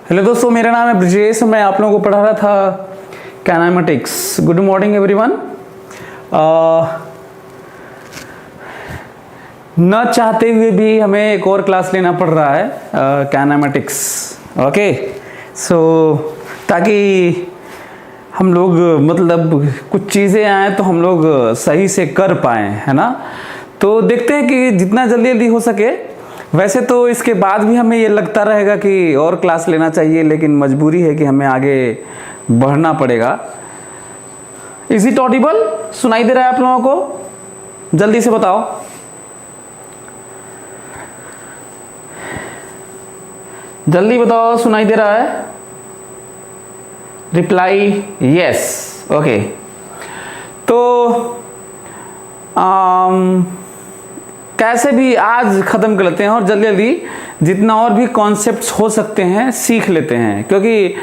Hello दोस्तों, मेरा नाम है ब्रजेश। मैं आप लोगों को पढ़ा रहा था काइनेमेटिक्स। Good morning everyone. न चाहते हुए भी हमें एक और क्लास लेना पड़ रहा है काइनेमेटिक्स। ओके, सो ताकि हम लोग मतलब कुछ चीज़ें आए तो हम लोग सही से कर पाएँ, है ना। तो देखते हैं कि जितना जल्दी जल्दी हो सके। वैसे तो इसके बाद भी हमें ये लगता रहेगा कि और क्लास लेना चाहिए, लेकिन मजबूरी है कि हमें आगे बढ़ना पड़ेगा। Is it Audible? सुनाई दे रहा है आप लोगों को? जल्दी से बताओ। जल्दी बताओ, सुनाई दे रहा है? Reply yes. ओके, तो कैसे भी आज ख़त्म कर लेते हैं और जल्दी जल्दी जितना और भी कॉन्सेप्ट्स हो सकते हैं सीख लेते हैं, क्योंकि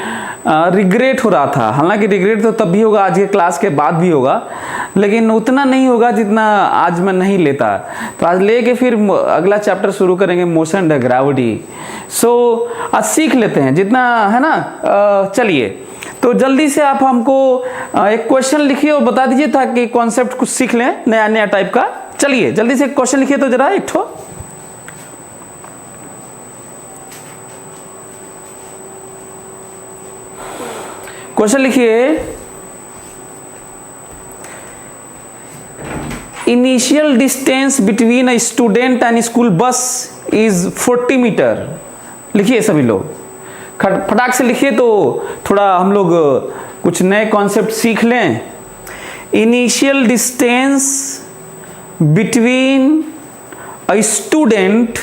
रिग्रेट हो रहा था। हालांकि रिग्रेट तो तब भी होगा, आज के क्लास के बाद भी होगा, लेकिन उतना नहीं होगा जितना आज मैं नहीं लेता। तो आज लेके फिर अगला चैप्टर शुरू करेंगे, मोशन एंड ग्रेविटी। सो आज सीख लेते हैं जितना, है ना। चलिए, तो जल्दी से आप हमको एक क्वेश्चन लिखिए और बता दीजिए ताकि कॉन्सेप्ट कुछ सीख लें नया नया टाइप का। चलिए जल्दी से क्वेश्चन लिखिए तो जरा एक ठो। क्वेश्चन लिखिए। Initial distance between a student and school bus is 40 metre. लिखिए सभी लोग, फटाक से लिखिए तो थोड़ा हम लोग कुछ नए कॉन्सेप्ट सीख लें। Initial distance between a student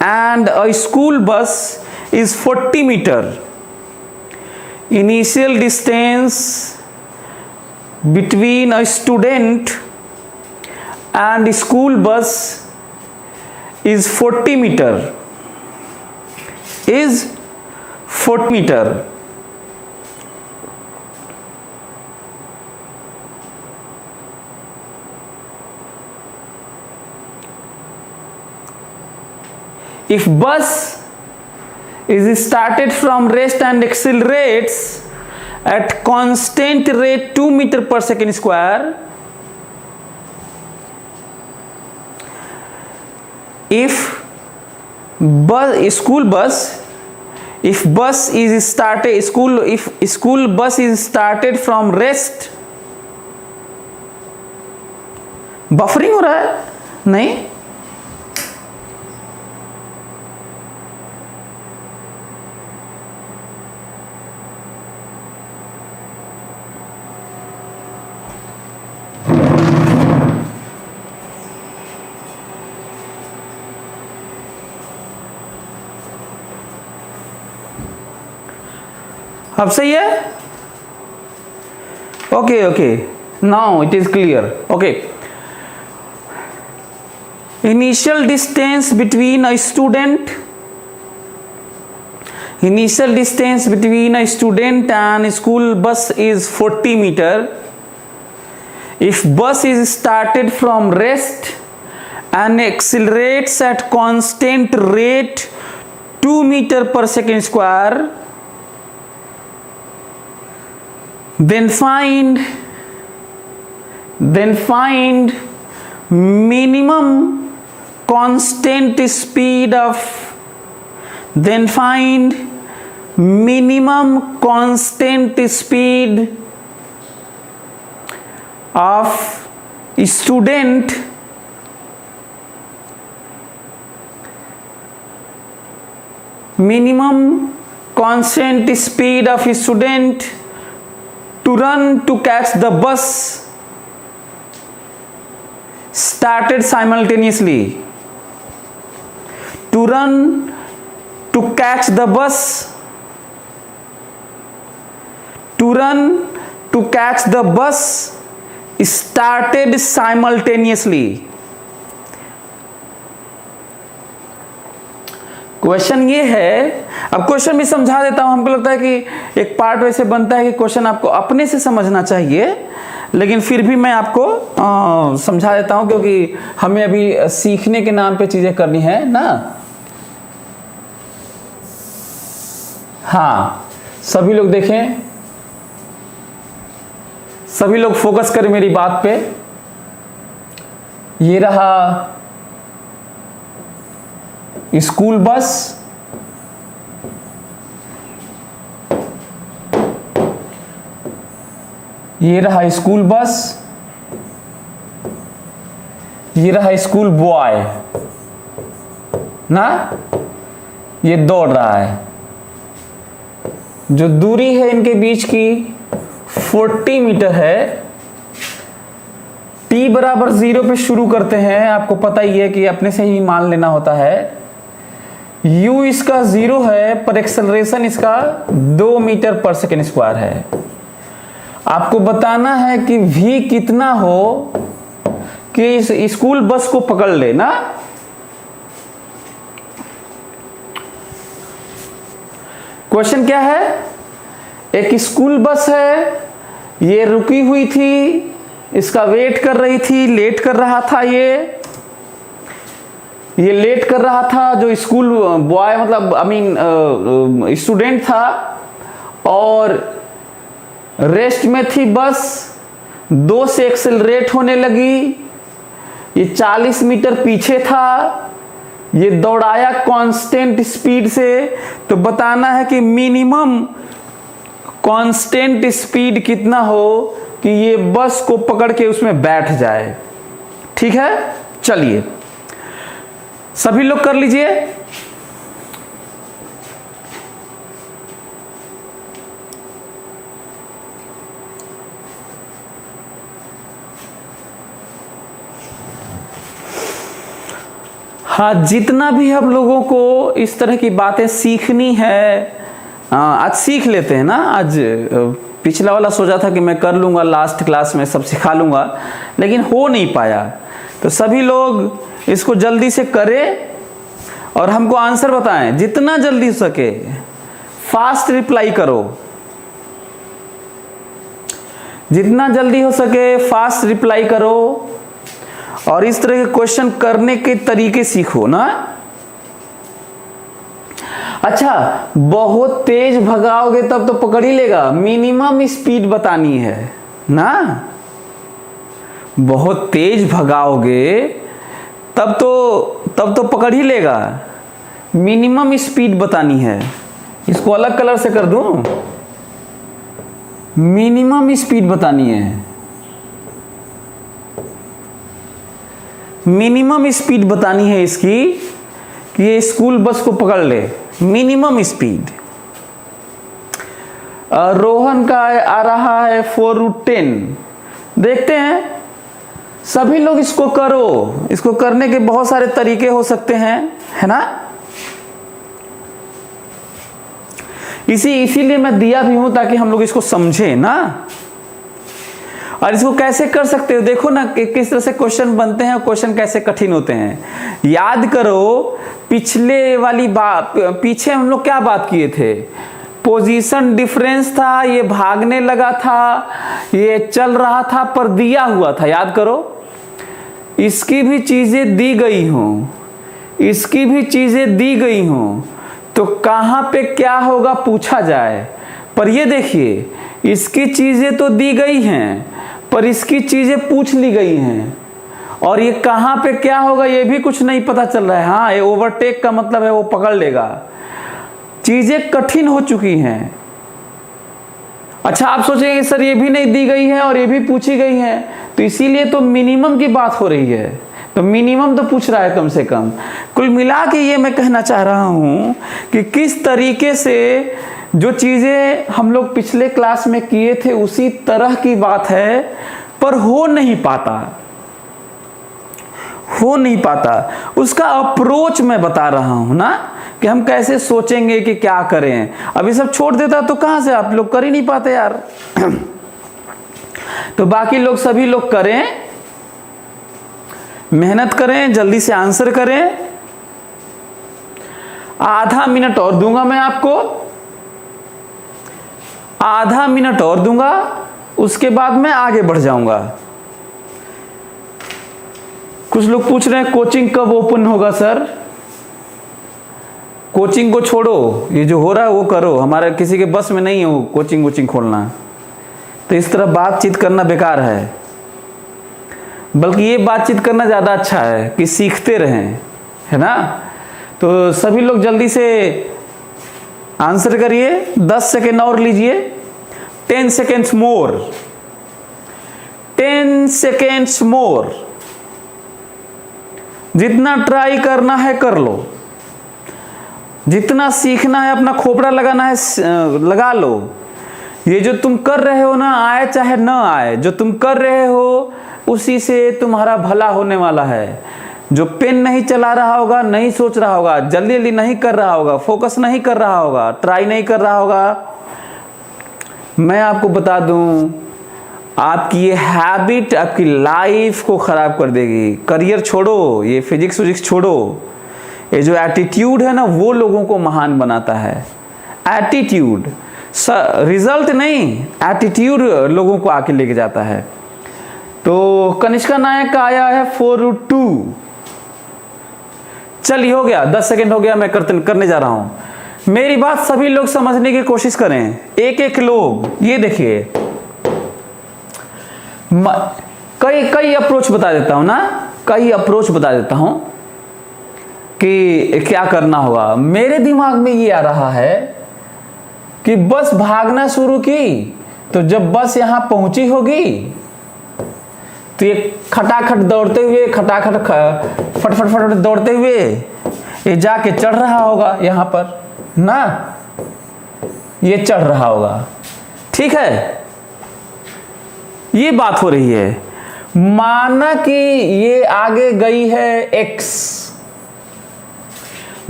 and a school bus is 40 meter. Initial distance between a student and a school bus is 40 meter. Is 40 meter. If bus is started from rest and accelerates at constant rate 2 meter per second square, if school bus is started from rest, buffering हो रहा है? नहीं, अब सही है? Okay okay, now it is clear. Okay, initial distance between a student and school bus is 40 meter. If bus is started from rest and accelerates at constant rate 2 meter per second square, then find minimum constant speed of student to run to catch the bus started simultaneously. To run to catch the bus started simultaneously. Question ये है, अब question भी समझा देता हूं। हमको लगता है कि एक पार्ट वैसे बनता है कि क्वेश्चन आपको अपने से समझना चाहिए, लेकिन फिर भी मैं आपको समझा देता हूं, क्योंकि हमें अभी सीखने के नाम पे चीजें करनी है ना। हाँ, सभी लोग देखें, सभी लोग फोकस करें मेरी बात पे। ये रहा स्कूल बस, ये रहा स्कूल बस, ये रहा स्कूल बॉय ना, ये दौड़ रहा है। जो दूरी है इनके बीच की 40 मीटर है। t बराबर 0 पे शुरू करते हैं, आपको पता ही है कि अपने से ही मान लेना होता है। u इसका 0 है, पर एक्सेलरेशन इसका 2 मीटर पर सेकेंड स्क्वायर है। आपको बताना है कि v कितना हो कि इस स्कूल बस को पकड़ ले ना। क्वेश्चन क्या है? एक स्कूल बस है, ये रुकी हुई थी, इसका वेट कर रही थी, लेट कर रहा था, ये लेट कर रहा था। जो स्कूल बॉय मतलब स्टूडेंट था, और रेस्ट में थी बस। 2 से एक्सेलरेट होने लगी, ये 40 मीटर पीछे था, ये दौड़ाया कांस्टेंट स्पीड से। तो बताना है कि मिनिमम कांस्टेंट स्पीड कितना हो कि ये बस को पकड़ के उसमें बैठ जाए। ठीक है, चलिए सभी लोग कर लीजिए। हाँ, जितना भी हम लोगों को इस तरह की बातें सीखनी है, आज सीख लेते हैं ना। आज पिछला वाला सोचा था कि मैं कर लूँगा, लास्ट क्लास में सब सिखा लूँगा, लेकिन हो नहीं पाया। तो सभी लोग इसको जल्दी से करें और हमको आंसर बताएं, जितना जल्दी हो सके। फास्ट रिप्लाई करो, जितना जल्दी हो सके फास्ट रिप्लाई करो, और इस तरह के क्वेश्चन करने के तरीके सीखो ना। अच्छा, बहुत तेज भगाओगे तब तो पकड़ ही लेगा। मिनिमम स्पीड बतानी है ना। बहुत तेज भगाओगे तब तो पकड़ ही लेगा। मिनिमम स्पीड बतानी है। इसको अलग कलर से कर दूं, मिनिमम स्पीड बतानी है। मिनिमम स्पीड बतानी है इसकी कि ये स्कूल बस को पकड़ ले। Minimum speed. रोहन का आ रहा है 4√10। देखते हैं, सभी लोग इसको करो। इसको करने के बहुत सारे तरीके हो सकते हैं, है ना। इसीलिए मैं दिया भी हूं ताकि हम लोग इसको समझें ना। और इसको कैसे कर सकते हो, देखो ना कि किस तरह से क्वेश्चन बनते हैं और क्वेश्चन कैसे कठिन होते हैं। याद करो पिछले वाली बात, पीछे हम लोग क्या बात किए थे? पोजीशन डिफरेंस था, ये भागने लगा था, ये चल रहा था, पर दिया हुआ था। याद करो, इसकी भी चीजें दी गई हों, इसकी भी चीजें दी गई हों, तो कहां पे क्या होगा पूछा जाए। पर ये देखिए, इसकी चीजें तो दी गई हैं, पर इसकी चीजें पूछ ली गई हैं, और ये कहां पे क्या होगा ये भी कुछ नहीं पता चल रहा है। हाँ, ये ओवरटेक का मतलब है वो पकड़ लेगा। चीजें कठिन हो चुकी हैं। अच्छा, आप सोचेंगे सर ये भी नहीं दी गई है और ये भी पूछी गई है, तो इसीलिए तो मिनिमम की बात हो रही है। तो मिनिमम तो पूछ रहा है कम से कम। कुल मिला के ये मैं कहना चाह रहा हूं कि किस तरीके से जो चीजें हम लोग पिछले क्लास में किए थे उसी तरह की बात है, पर हो नहीं पाता। उसका अप्रोच मैं बता रहा हूं ना, कि हम कैसे सोचेंगे कि क्या करें। अभी सब छोड़ देता तो कहां से, आप लोग कर ही नहीं पाते यार। तो बाकी लोग, सभी लोग करें, मेहनत करें, जल्दी से आंसर करें। आधा मिनट और दूंगा मैं आपको, आधा मिनट और दूंगा। उसके बाद मैं आगे बढ़ जाऊंगा। कुछ लोग पूछ रहे हैं कोचिंग कब ओपन होगा सर? कोचिंग को छोड़ो, ये जो हो रहा है वो करो, हमारा किसी के बस में नहीं है वो कोचिंग खोलना। तो इस तरह बातचीत करना बेकार है, बल्कि ये बातचीत करना ज़्यादा अच्छा है कि सीखते रहें, है ना। तो सभी लोग जल्दी से आंसर करिए, 10 सेकेंड और लीजिए। 10 सेकेंड्स मोर, 10 सेकेंड्स मोर। जितना ट्राई करना है कर लो, जितना सीखना है, अपना खोपड़ा लगाना है लगा लो। ये जो तुम कर रहे हो ना, आए चाहे ना आए, जो तुम कर रहे हो उसी से तुम्हारा भला होने वाला है। जो पेन नहीं चला रहा होगा, नहीं सोच रहा होगा, जल्दी जल्दी नहीं कर रहा होगा, फोकस नहीं कर रहा होगा, ट्राई नहीं कर रहा होगा, मैं आपको बता दूं, आपकी ये हैबिट आपकी लाइफ को खराब कर देगी। करियर छोड़ो, ये फिजिक्स छोड़ो, ये जो एटीट्यूड है ना, वो लोगों को महान बनाता है। एटीट्यूड, रिजल्ट नहीं, एटीट्यूड लोगों को आके लेके जाता है। तो कनिष्का नायक का आया है 4√2। चलिए हो गया, 10 सेकेंड हो गया, मैं करने जा रहा हूं। मेरी बात सभी लोग समझने की कोशिश करें, एक लोग। ये देखिए, कई अप्रोच बता देता हूं ना, कई अप्रोच बता देता हूं कि क्या करना होगा। मेरे दिमाग में ये आ रहा है कि बस भागना शुरू की, तो जब बस यहां पहुंची होगी तो ये खटाखट दौड़ते हुए, फटफट दौड़ते हुए ये जाके चढ़ रहा होगा यहां पर ना, ये चढ़ रहा होगा। ठीक है, ये बात हो रही है। माना कि ये आगे गई है x,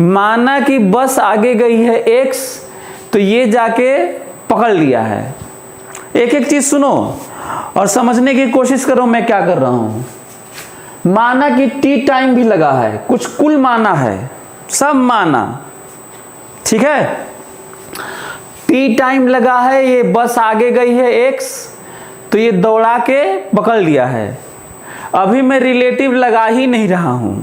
माना कि बस आगे गई है x, तो ये जाके पकड़ लिया है। एक चीज सुनो और समझने की कोशिश करो मैं क्या कर रहा हूं। माना कि t टाइम भी लगा है, कुछ कुल माना है, सब माना, ठीक है। t टाइम लगा है, ये बस आगे गई है x, तो ये दौड़ा के पकड़ लिया है। अभी मैं रिलेटिव लगा ही नहीं रहा हूं,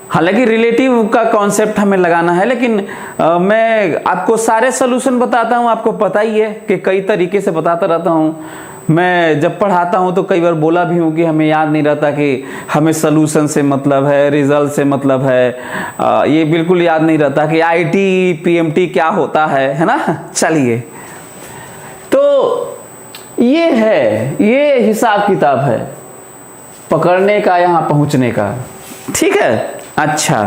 हालांकि रिलेटिव का कॉन्सेप्ट हमें लगाना है, लेकिन मैं आपको सारे सॉल्यूशन बताता हूं। आपको पता ही है कि कई तरीके से बताता रहता हूं। मैं जब पढ़ाता हूं तो कई बार बोला भी हूं कि हमें याद नहीं रहता कि हमें सॉल्यूशन से मतलब है, रिजल्ट से मतलब है। ये बिल्कुल याद नहीं रहता कि आईटी पीएमटी क्या होता है ना। चलिए, तो ये है, ये हिसाब किताब है पकड़ने का, यहां पहुंचने का। ठीक है, अच्छा।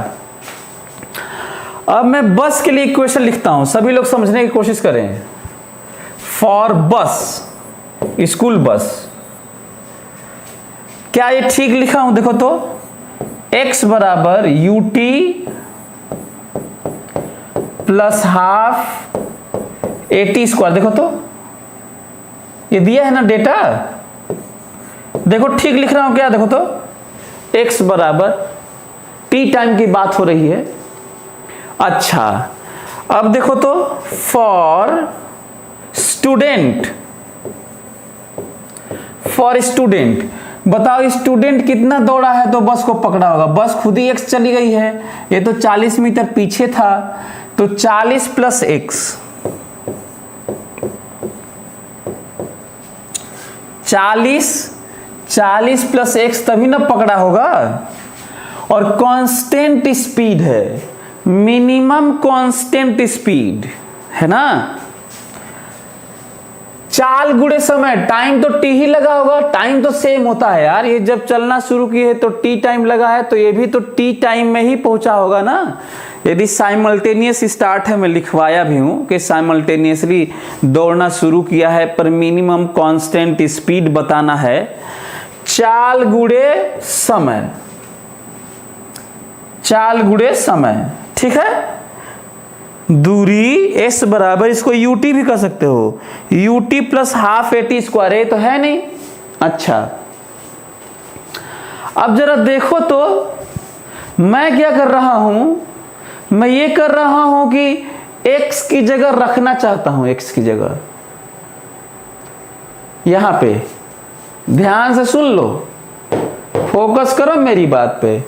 अब मैं बस के लिए इक्वेशन लिखता हूं, सभी लोग समझने की कोशिश करें। फॉर बस, स्कूल बस, क्या ये ठीक लिखा हूं? देखो तो, x बराबर ut प्लस हाफ AT²। देखो तो, ये दिया है ना डेटा, देखो ठीक लिख रहा हूं क्या? देखो तो, x बराबर t टाइम की बात हो रही है। अच्छा, अब देखो तो, फॉर स्टूडेंट, फॉर स्टूडेंट, बताओ स्टूडेंट कितना दौड़ा है तो बस को पकड़ा होगा? बस खुद ही x चली गई है, ये तो 40 मीटर पीछे था, तो 40 प्लस x, 40 प्लस x तभी ना पकड़ा होगा। और कांस्टेंट स्पीड है, मिनिमम कांस्टेंट स्पीड है ना। चाल गुणे समय, टाइम तो t ही लगा होगा, टाइम तो सेम होता है यार। ये जब चलना शुरू की है तो t टाइम लगा है, तो ये भी तो t टाइम में ही पहुंचा होगा ना। यदि साइमल्टेनियस स्टार्ट है, मैं लिखवाया भी हूं कि साइमल्टेनियसली दौड़ना शुरू किया है, पर मिनिमम कांस्टेंट स्पीड बताना है। चाल गुणे समय, चाल गुणे समय, ठीक है। दूरी s बराबर, इसको ut भी कर सकते हो, ut प्लस हाफ AT², ये तो है नहीं। अच्छा, अब जरा देखो तो, मैं क्या कर रहा हूं, मैं ये कर रहा हूं कि x की जगह रखना चाहता हूं, x की जगह यहां पे ध्यान से सुन लो, फोकस करो मेरी बात पे,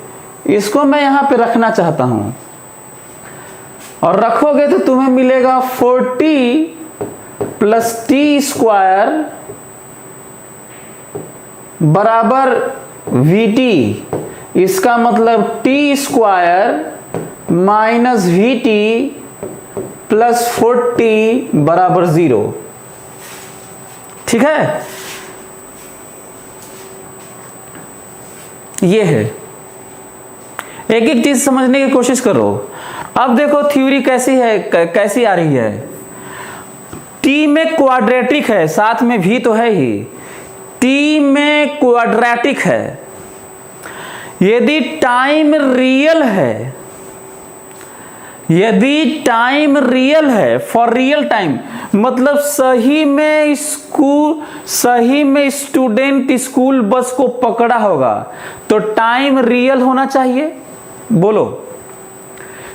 इसको मैं यहां पे रखना चाहता हूं और रखोगे तो तुम्हें मिलेगा 40 प्लस टी स्क्वायर बराबर वीटी। इसका मतलब T square minus VT plus 40 बराबर 0। ठीक है, ये है। एक एक चीज समझने की कोशिश करो। अब देखो थ्योरी कैसी है, कैसी आ रही है। टी में क्वाड्रेटिक है, साथ में भी तो है ही, टी में क्वाड्रेटिक है। यदि टाइम रियल है, यदि टाइम रियल है, फॉर रियल टाइम मतलब सही में स्टूडेंट स्कूल बस को पकड़ा होगा, तो टाइम रियल होना चाहिए। बोलो,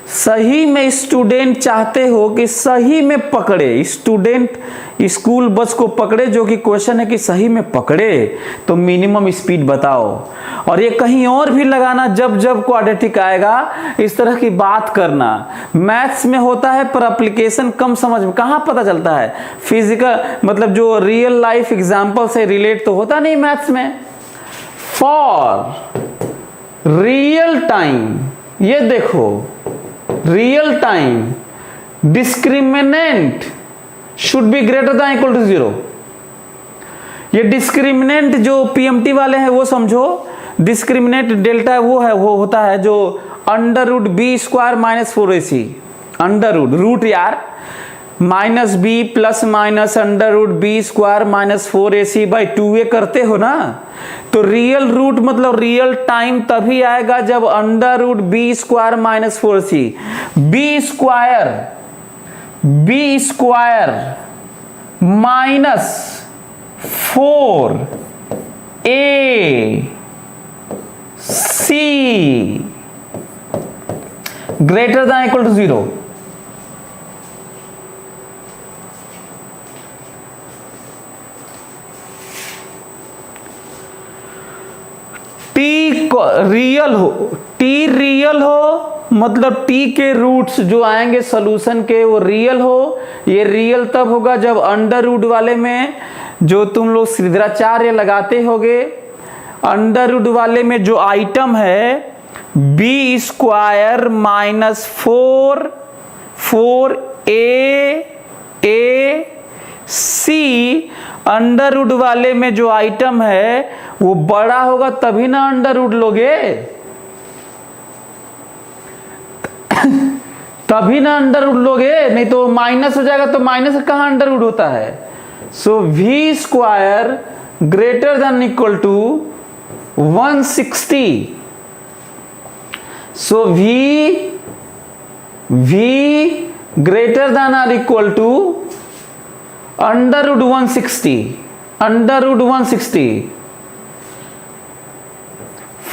सही में स्टूडेंट चाहते हो कि सही में पकड़े, स्टूडेंट स्कूल बस को पकड़े, जो कि क्वेश्चन है कि सही में पकड़े, तो मिनिमम स्पीड बताओ। और ये कहीं और भी लगाना, जब जब क्वाड्रेटिक आएगा इस तरह की बात करना। मैथ्स में होता है पर एप्लीकेशन कम समझ में कहाँ पता चलता है। फिजिकल मतलब जो रियल लाइफ एग्जाम्पल से रिलेट तो होता नहीं मैथ्स में। फॉर रियल टाइम, ये देखो real time discriminant should be greater than equal to 0। ये डिस्क्रिमिनेंट जो पीएमटी वाले हैं वो समझो, डिस्क्रिमिनेंट डेल्टा वो है, वो होता है जो under root B square minus 4ac, under root यार minus B plus minus under root B square minus 4ac by 2a करते हो ना। तो रियल रूट मतलब रियल टाइम तभी आएगा जब under root B square minus 4c, B square minus 4ac greater than equal to 0। T real हो मतलब टी के रूट्स जो आएंगे सॉल्यूशन के वो रियल हो। ये रियल तब होगा जब अंडर रूट वाले में जो तुम लोग सिद्धाचार्य लगाते होगे, अंडर रूट वाले में जो आइटम है b square minus 4ac, under root वाले में जो आइटम है वो बड़ा होगा तभी ना अंडर रूट लोगे, तभी ना अंडर रूट लोगे, नहीं तो माइनस हो जाएगा। तो माइनस कहाँ अंडर रूट होता है। So v square greater than equal to 160। So v greater than or equal to under root 160, under root 160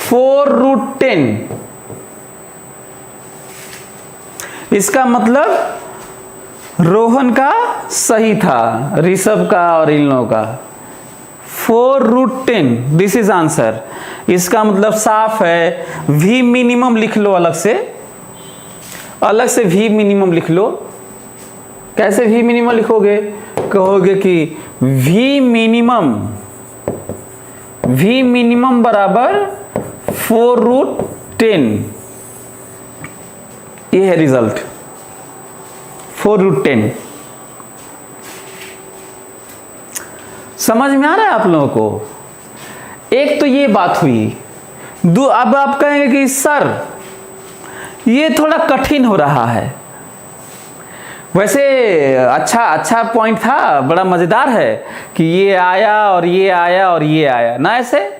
4√10। इसका मतलब रोहन का सही था, ऋषभ का और इन लोगों का 4√10, दिस इज आंसर। इसका मतलब साफ है। v मिनिमम लिख लो, अलग से v मिनिमम लिख लो। कैसे v मिनिमम लिखोगे, कहोगे कि v मिनिमम बराबर 4√10, ये है रिजल्ट 4√10। समझ में आ रहा है आप लोगों को। एक तो ये बात हुई। अब आप कहेंगे कि सर ये थोड़ा कठिन हो रहा है। वैसे अच्छा पॉइंट था, बड़ा मजेदार है कि ये आया और ये आया और ये आया ना। ऐसे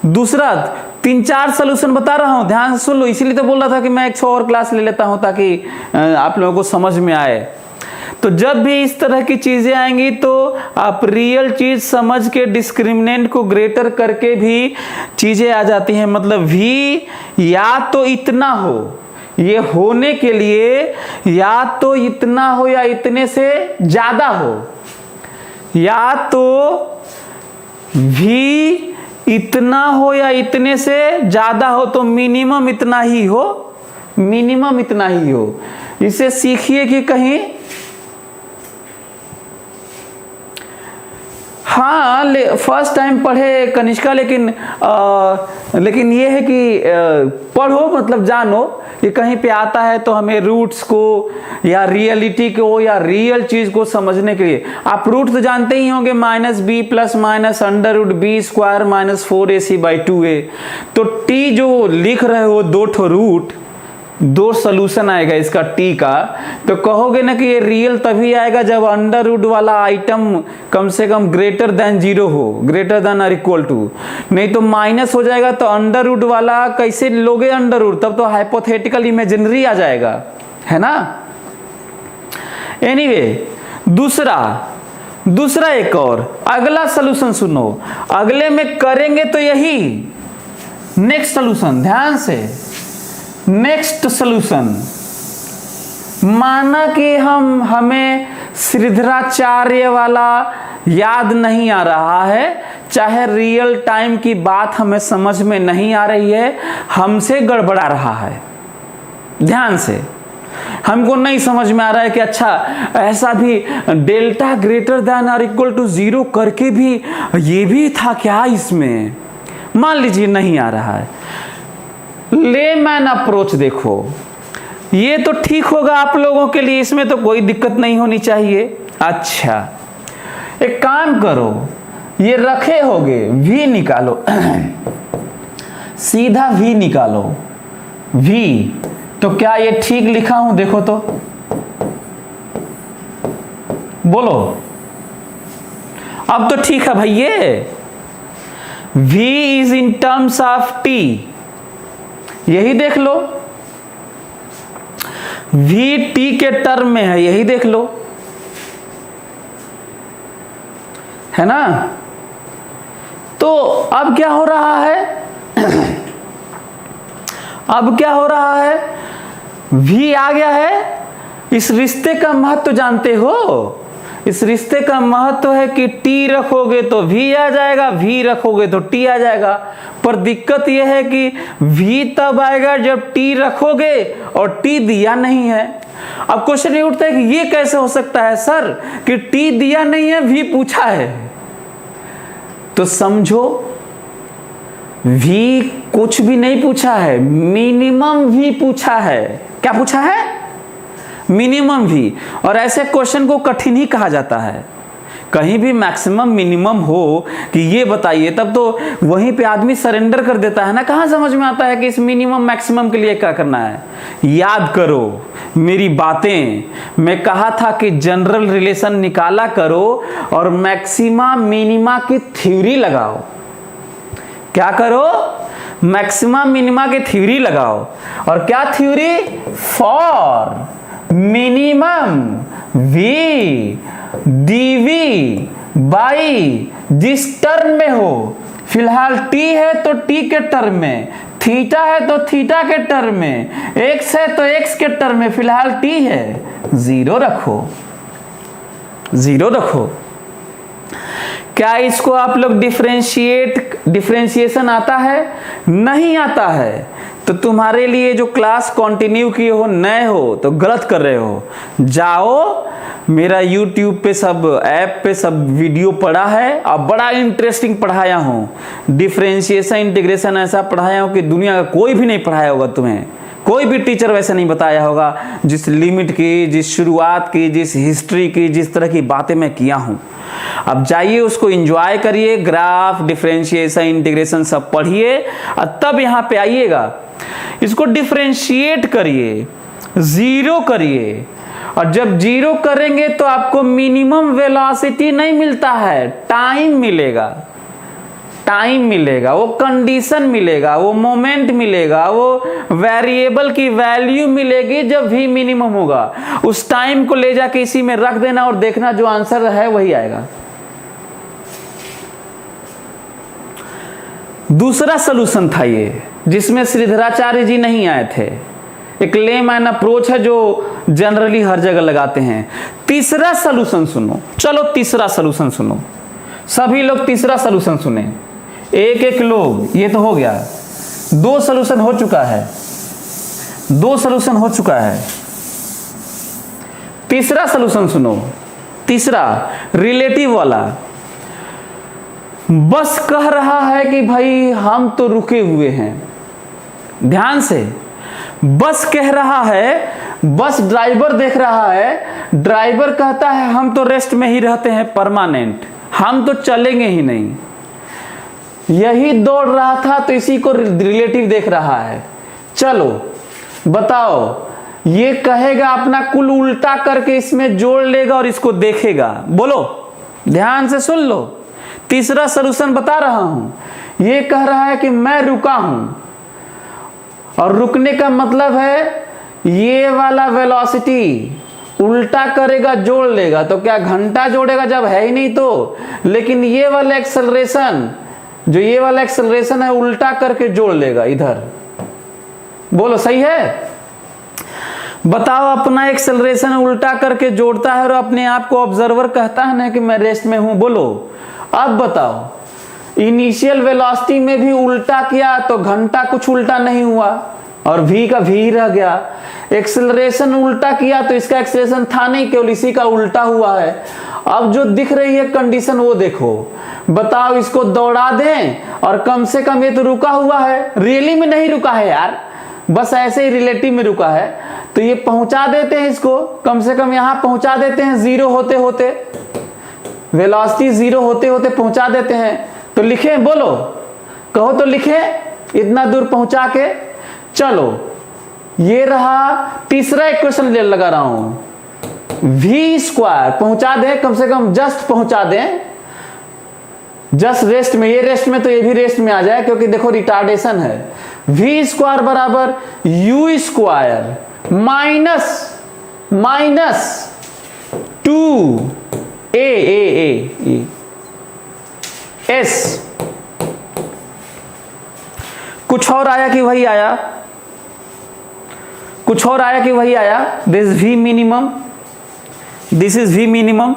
दूसरा 3-4 सॉल्यूशन बता रहा हूं, ध्यान से सुन लो। इसीलिए तो बोल रहा था कि मैं एक 100 और क्लास ले लेता हूं ताकि आप लोगों को समझ में आए। तो जब भी इस तरह की चीजें आएंगी तो आप रियल चीज समझ के डिस्क्रिमिनेंट को ग्रेटर करके भी चीजें आ जाती हैं। मतलब v या तो इतना हो, ये होने के लिए या तो इतना हो या इतने से ज्यादा हो। या तो v इतना हो या इतने से ज्यादा हो, तो मिनिमम इतना ही हो, मिनिमम इतना ही हो। इसे सीखिए कि कहीं हाँ फर्स्ट टाइम पढ़े कनिष्का, लेकिन ये है कि पढ़ो मतलब जानो कि कहीं पे आता है तो हमें रूट्स को या रियलिटी को या रियल चीज को समझने के लिए, आप रूट तो जानते ही होंगे, -b plus minus √b square -4ac/2a। तो t जो लिख रहे हो 2 ठो रूट, 2 सोल्यूशन आएगा इसका t का, तो कहोगे ना कि ये रियल तभी आएगा जब अंडर रूट वाला आइटम कम से कम ग्रेटर देन 0 हो, ग्रेटर देन और इक्वल टू, नहीं तो माइनस हो जाएगा। तो अंडर रूट वाला कैसे लोगे अंडर रूट, तब तो हाइपोथेटिकल इमेजिनरी आ जाएगा, है ना। एनीवे दूसरा एक और अगला सोल्यूशन सुनो, अगले में करेंगे तो यही नेक्स्ट सोल्यूशन, ध्यान से। नेक्स्ट सोल्यूशन, माना कि हमें श्रीधराचार्य वाला याद नहीं आ रहा है, चाहे रियल टाइम की बात हमें समझ में नहीं आ रही है, हमसे गड़बड़ा रहा है। ध्यान से, हमको नहीं समझ में आ रहा है कि अच्छा ऐसा भी डेल्टा ग्रेटर देन और इक्वल टू 0 करके भी ये भी था क्या इसमें, मान लीजिए नहीं आ रहा है। लेमैन अप्रोच देखो, ये तो ठीक होगा आप लोगों के लिए, इसमें तो कोई दिक्कत नहीं होनी चाहिए। अच्छा एक काम करो, ये रखे होगे v निकालो सीधा v निकालो, v तो क्या ये ठीक लिखा हूं, देखो तो बोलो, अब तो ठीक है भैया। v is in terms of t, यही देख लो, v t के टर्म में है, यही देख लो, है ना। तो अब क्या हो रहा है अब क्या हो रहा है, v आ गया है। इस रिश्ते का महत्व जानते हो, इस रिश्ते का महत्व है कि t रखोगे तो v आ जाएगा, v रखोगे तो t आ जाएगा। पर दिक्कत यह है कि v तब आएगा जब t रखोगे और t दिया नहीं है। अब क्वेश्चन ये उठता है कि ये कैसे हो सकता है सर कि t दिया नहीं है, v पूछा है। तो समझो v कुछ भी नहीं पूछा है, मिनिमम v पूछा है। क्या पूछा है? Minimum v। और ऐसे क्वेश्चन को कठिन ही कहा जाता है। कहीं भी मैक्सिमम मिनिमम हो कि ये बताइए, तब तो वहीं पे आदमी सरेंडर कर देता है ना। कहाँ समझ में आता है कि इस मिनिमम मैक्सिमम के लिए क्या करना है। याद करो मेरी बातें, मैं कहा था कि जनरल रिलेशन निकाला करो और मैक्सिमा मिनिमा की थ्योरी लगाओ। क्या करो? मैक्सिमा मिनिमा की थ्योरी लगाओ। और क्या theory? For minimum v dv by जिस टर्म में हो, फिलहाल t है तो t के टर्म में, थीटा है तो थीटा के टर्म में, x है तो x के टर्म में, फिलहाल t है, 0 रखो, 0 रखो। क्या इसको आप लोग डिफरेंशिएशन आता है? नहीं आता है। तो तुम्हारे लिए जो क्लास कंटिन्यू किए हो, नए हो तो गलत कर रहे हो। जाओ मेरा YouTube पे सब ऐप पे सब वीडियो पड़ा है और बड़ा इंटरेस्टिंग पढ़ाया हूँ। डिफरेंशिएशन इंटीग्रेशन ऐसा पढ़ाया हूँ कि दुनिया का कोई भी नहीं पढ़ाया होगा तुम्हें। कोई भी टीचर वैसे नहीं बताया होगा। जिस लिमिट की, जिस शुरुआत की, जिस हिस्ट्री की, जिस तरह की बातें मैं किया हूँ। अब जाइए उसको एंजॉय करिए, ग्राफ, डिफरेंशिएशन, इंटीग्रेशन सब पढ़िए और तब यहाँ पे आइएगा। इसको डिफरेंशिएट करिए, 0 करिए। और जब 0 करेंगे तो आपको मिनिमम वेलोसिटी नहीं मिलता है, टाइम मिलेगा। टाइम मिलेगा, वो कंडीशन मिलेगा, वो मोमेंट मिलेगा, वो वेरिएबल की वैल्यू मिलेगी जब भी मिनिमम होगा। उस टाइम को ले जाके इसी में रख देना और देखना जो आंसर है वही आएगा। दूसरा सलूशन था ये, जिसमें श्रीधराचार्य जी नहीं आए थे। एक लेमैन अप्रोच है जो जनरली हर जगह लगाते हैं। तीसरा सॉल्यूशन सुनो, चलो तीसरा सॉल्यूशन सुनो, सभी लोग तीसरा सॉल्यूशन सुने, एक एक लोग, ये तो हो गया, दो सॉल्यूशन हो चुका है, दो सॉल्यूशन हो चुका है। तीसरा सॉल्यूशन सुनो, तीसरा रिलेटिव वाला। बस कह रहा है कि भाई हम तो रुके हुए हैं, ध्यान से, बस कह रहा है, बस ड्राइवर देख रहा है, ड्राइवर कहता है हम तो रेस्ट में ही रहते हैं परमानेंट, हम तो चलेंगे ही नहीं, यही दौड़ रहा था तो इसी को रिलेटिव देख रहा है। चलो बताओ, ये कहेगा अपना कुल उल्टा करके इसमें जोड़ लेगा और इसको देखेगा। बोलो, ध्यान से सुन लो, तीसरा सॉल्यूशन बता रहा हूं। ये कह रहा है कि मैं रुका हूं, और रुकने का मतलब है ये वाला वेलोसिटी उल्टा करेगा जोड़ लेगा, तो क्या घंटा जोड़ेगा जब है ही नहीं तो, लेकिन ये वाला एक्सेलरेशन, जो ये वाला एक्सेलरेशन है उल्टा करके जोड़ लेगा इधर। बोलो सही है? बताओ, अपना एक्सेलरेशन उल्टा करके जोड़ता है और अपने आप को ऑब्जर्वर कहता है ना कि मैं रेस्ट में हूं। बोलो अब बताओ, इनिशियल वेलोसिटी में भी उल्टा किया तो घंटा कुछ उल्टा नहीं हुआ और v का v रह गया। एक्सेलरेशन उल्टा किया तो इसका एक्सेलरेशन था नहीं, केवल इसी का उल्टा हुआ है। अब जो दिख रही है कंडीशन वो देखो, बताओ इसको दौड़ा दें और कम से कम ये तो रुका हुआ है, रियली में नहीं रुका है यार, बस ऐसे ही रिलेटिव में रुका है, तो ये पहुंचा देते हैं इसको, कम से कम यहां पहुंचा देते हैं, जीरो होते होते, वेलोसिटी जीरो होते होते पहुंचा देते हैं। तो लिखें, बोलो कहो तो लिखें इतना दूर पहुंचा के। चलो ये रहा तीसरा इक्वेशन लगा रहा हूं, v स्क्वायर पहुंचा दें, कम से कम जस्ट पहुंचा दें, जस्ट रेस्ट में, ये रेस्ट में तो ये भी रेस्ट में आ जाए क्योंकि देखो रिटार्डेशन है। v स्क्वायर बराबर u square minus minus 2a s। कुछ और आया कि वही आया? कुछ और आया कि वही आया? This v minimum, this is v minimum.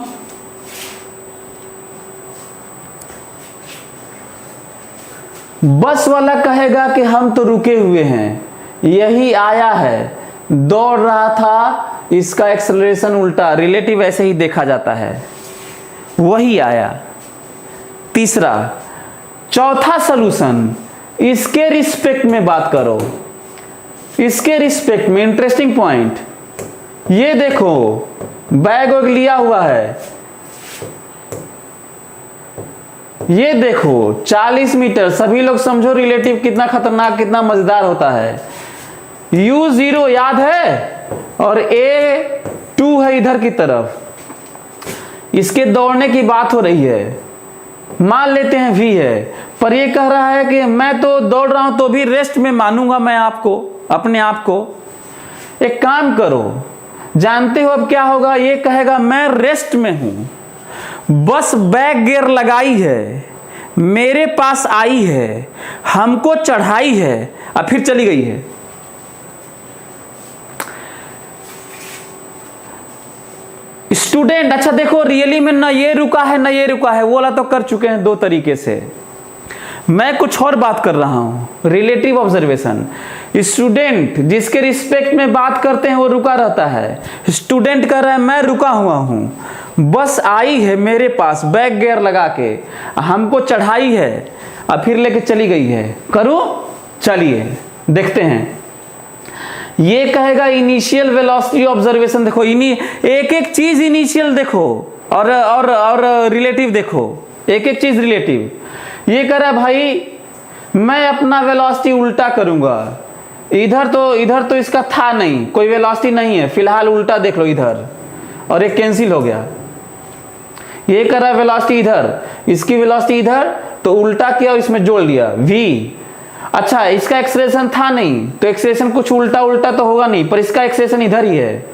बस वाला कहेगा कि हम तो रुके हुए हैं, यही आया है, दौड़ रहा था, इसका एक्सेलरेशन उल्टा, रिलेटिव ऐसे ही देखा जाता है, वही आया तीसरा। चौथा सॉल्यूशन, इसके रिस्पेक्ट में बात करो, इसके रिस्पेक्ट में इंटरेस्टिंग पॉइंट, ये देखो बैग वैग लिया हुआ है, ये देखो 40 मीटर, सभी लोग समझो रिलेटिव कितना खतरनाक, कितना मजेदार होता है। u0 याद है और a2 है इधर की तरफ, इसके दौड़ने की बात हो रही है, मान लेते हैं v है, पर ये कह रहा है कि मैं तो दौड़ रहा हूं तो भी रेस्ट में मानूंगा मैं आपको, अपने आप को। एक काम करो, जानते हो अब क्या होगा, ये कहेगा मैं रेस्ट में हूं, बस बैक गियर लगाई है, मेरे पास आई है, हमको चढ़ाई है, अब फिर चली गई है। स्टूडेंट अच्छा देखो, रियली में ना ये रुका है ना ये रुका है, वो वाला तो कर चुके हैं दो तरीके से, मैं कुछ और बात कर रहा हूं, रिलेटिव ऑब्जर्वेशन। स्टूडेंट जिसके रिस्पेक्ट में बात करते हैं वो रुका रहता है, स्टूडेंट कह रहा है मैं रुका हुआ हूं, बस आई है मेरे पास बैक गियर लगा के, हमको चढ़ाई है, अब फिर लेके चली गई है। करो, चलिए देखते हैं। ये कहेगा इनिशियल वेलोसिटी ऑब्जर्वेशन, देखो एक एक चीज इनिशियल देखो और रिलेटिव देखो, एक एक चीज रिलेटिव। ये कह रहा है भाई मैं अपना वेलोसिटी उल्टा करूंगा, इधर तो इसका था नहीं, कोई वेलोसिटी नहीं है, फिलहाल उल्टा देख लो इधर, और एक कैंसिल हो गया। ये कह रहा है वेलोसिटी इधर, इसकी वेलोसिटी इधर, तो उल्टा किया और इसमें जोड़ लिया v। अच्छा इसका एक्सेलरेशन था नहीं, तो एक्सेलरेशन कुछ उल्टा उल्टा तो होगा नहीं, पर इसका एक्सेलरेशन इधर ही है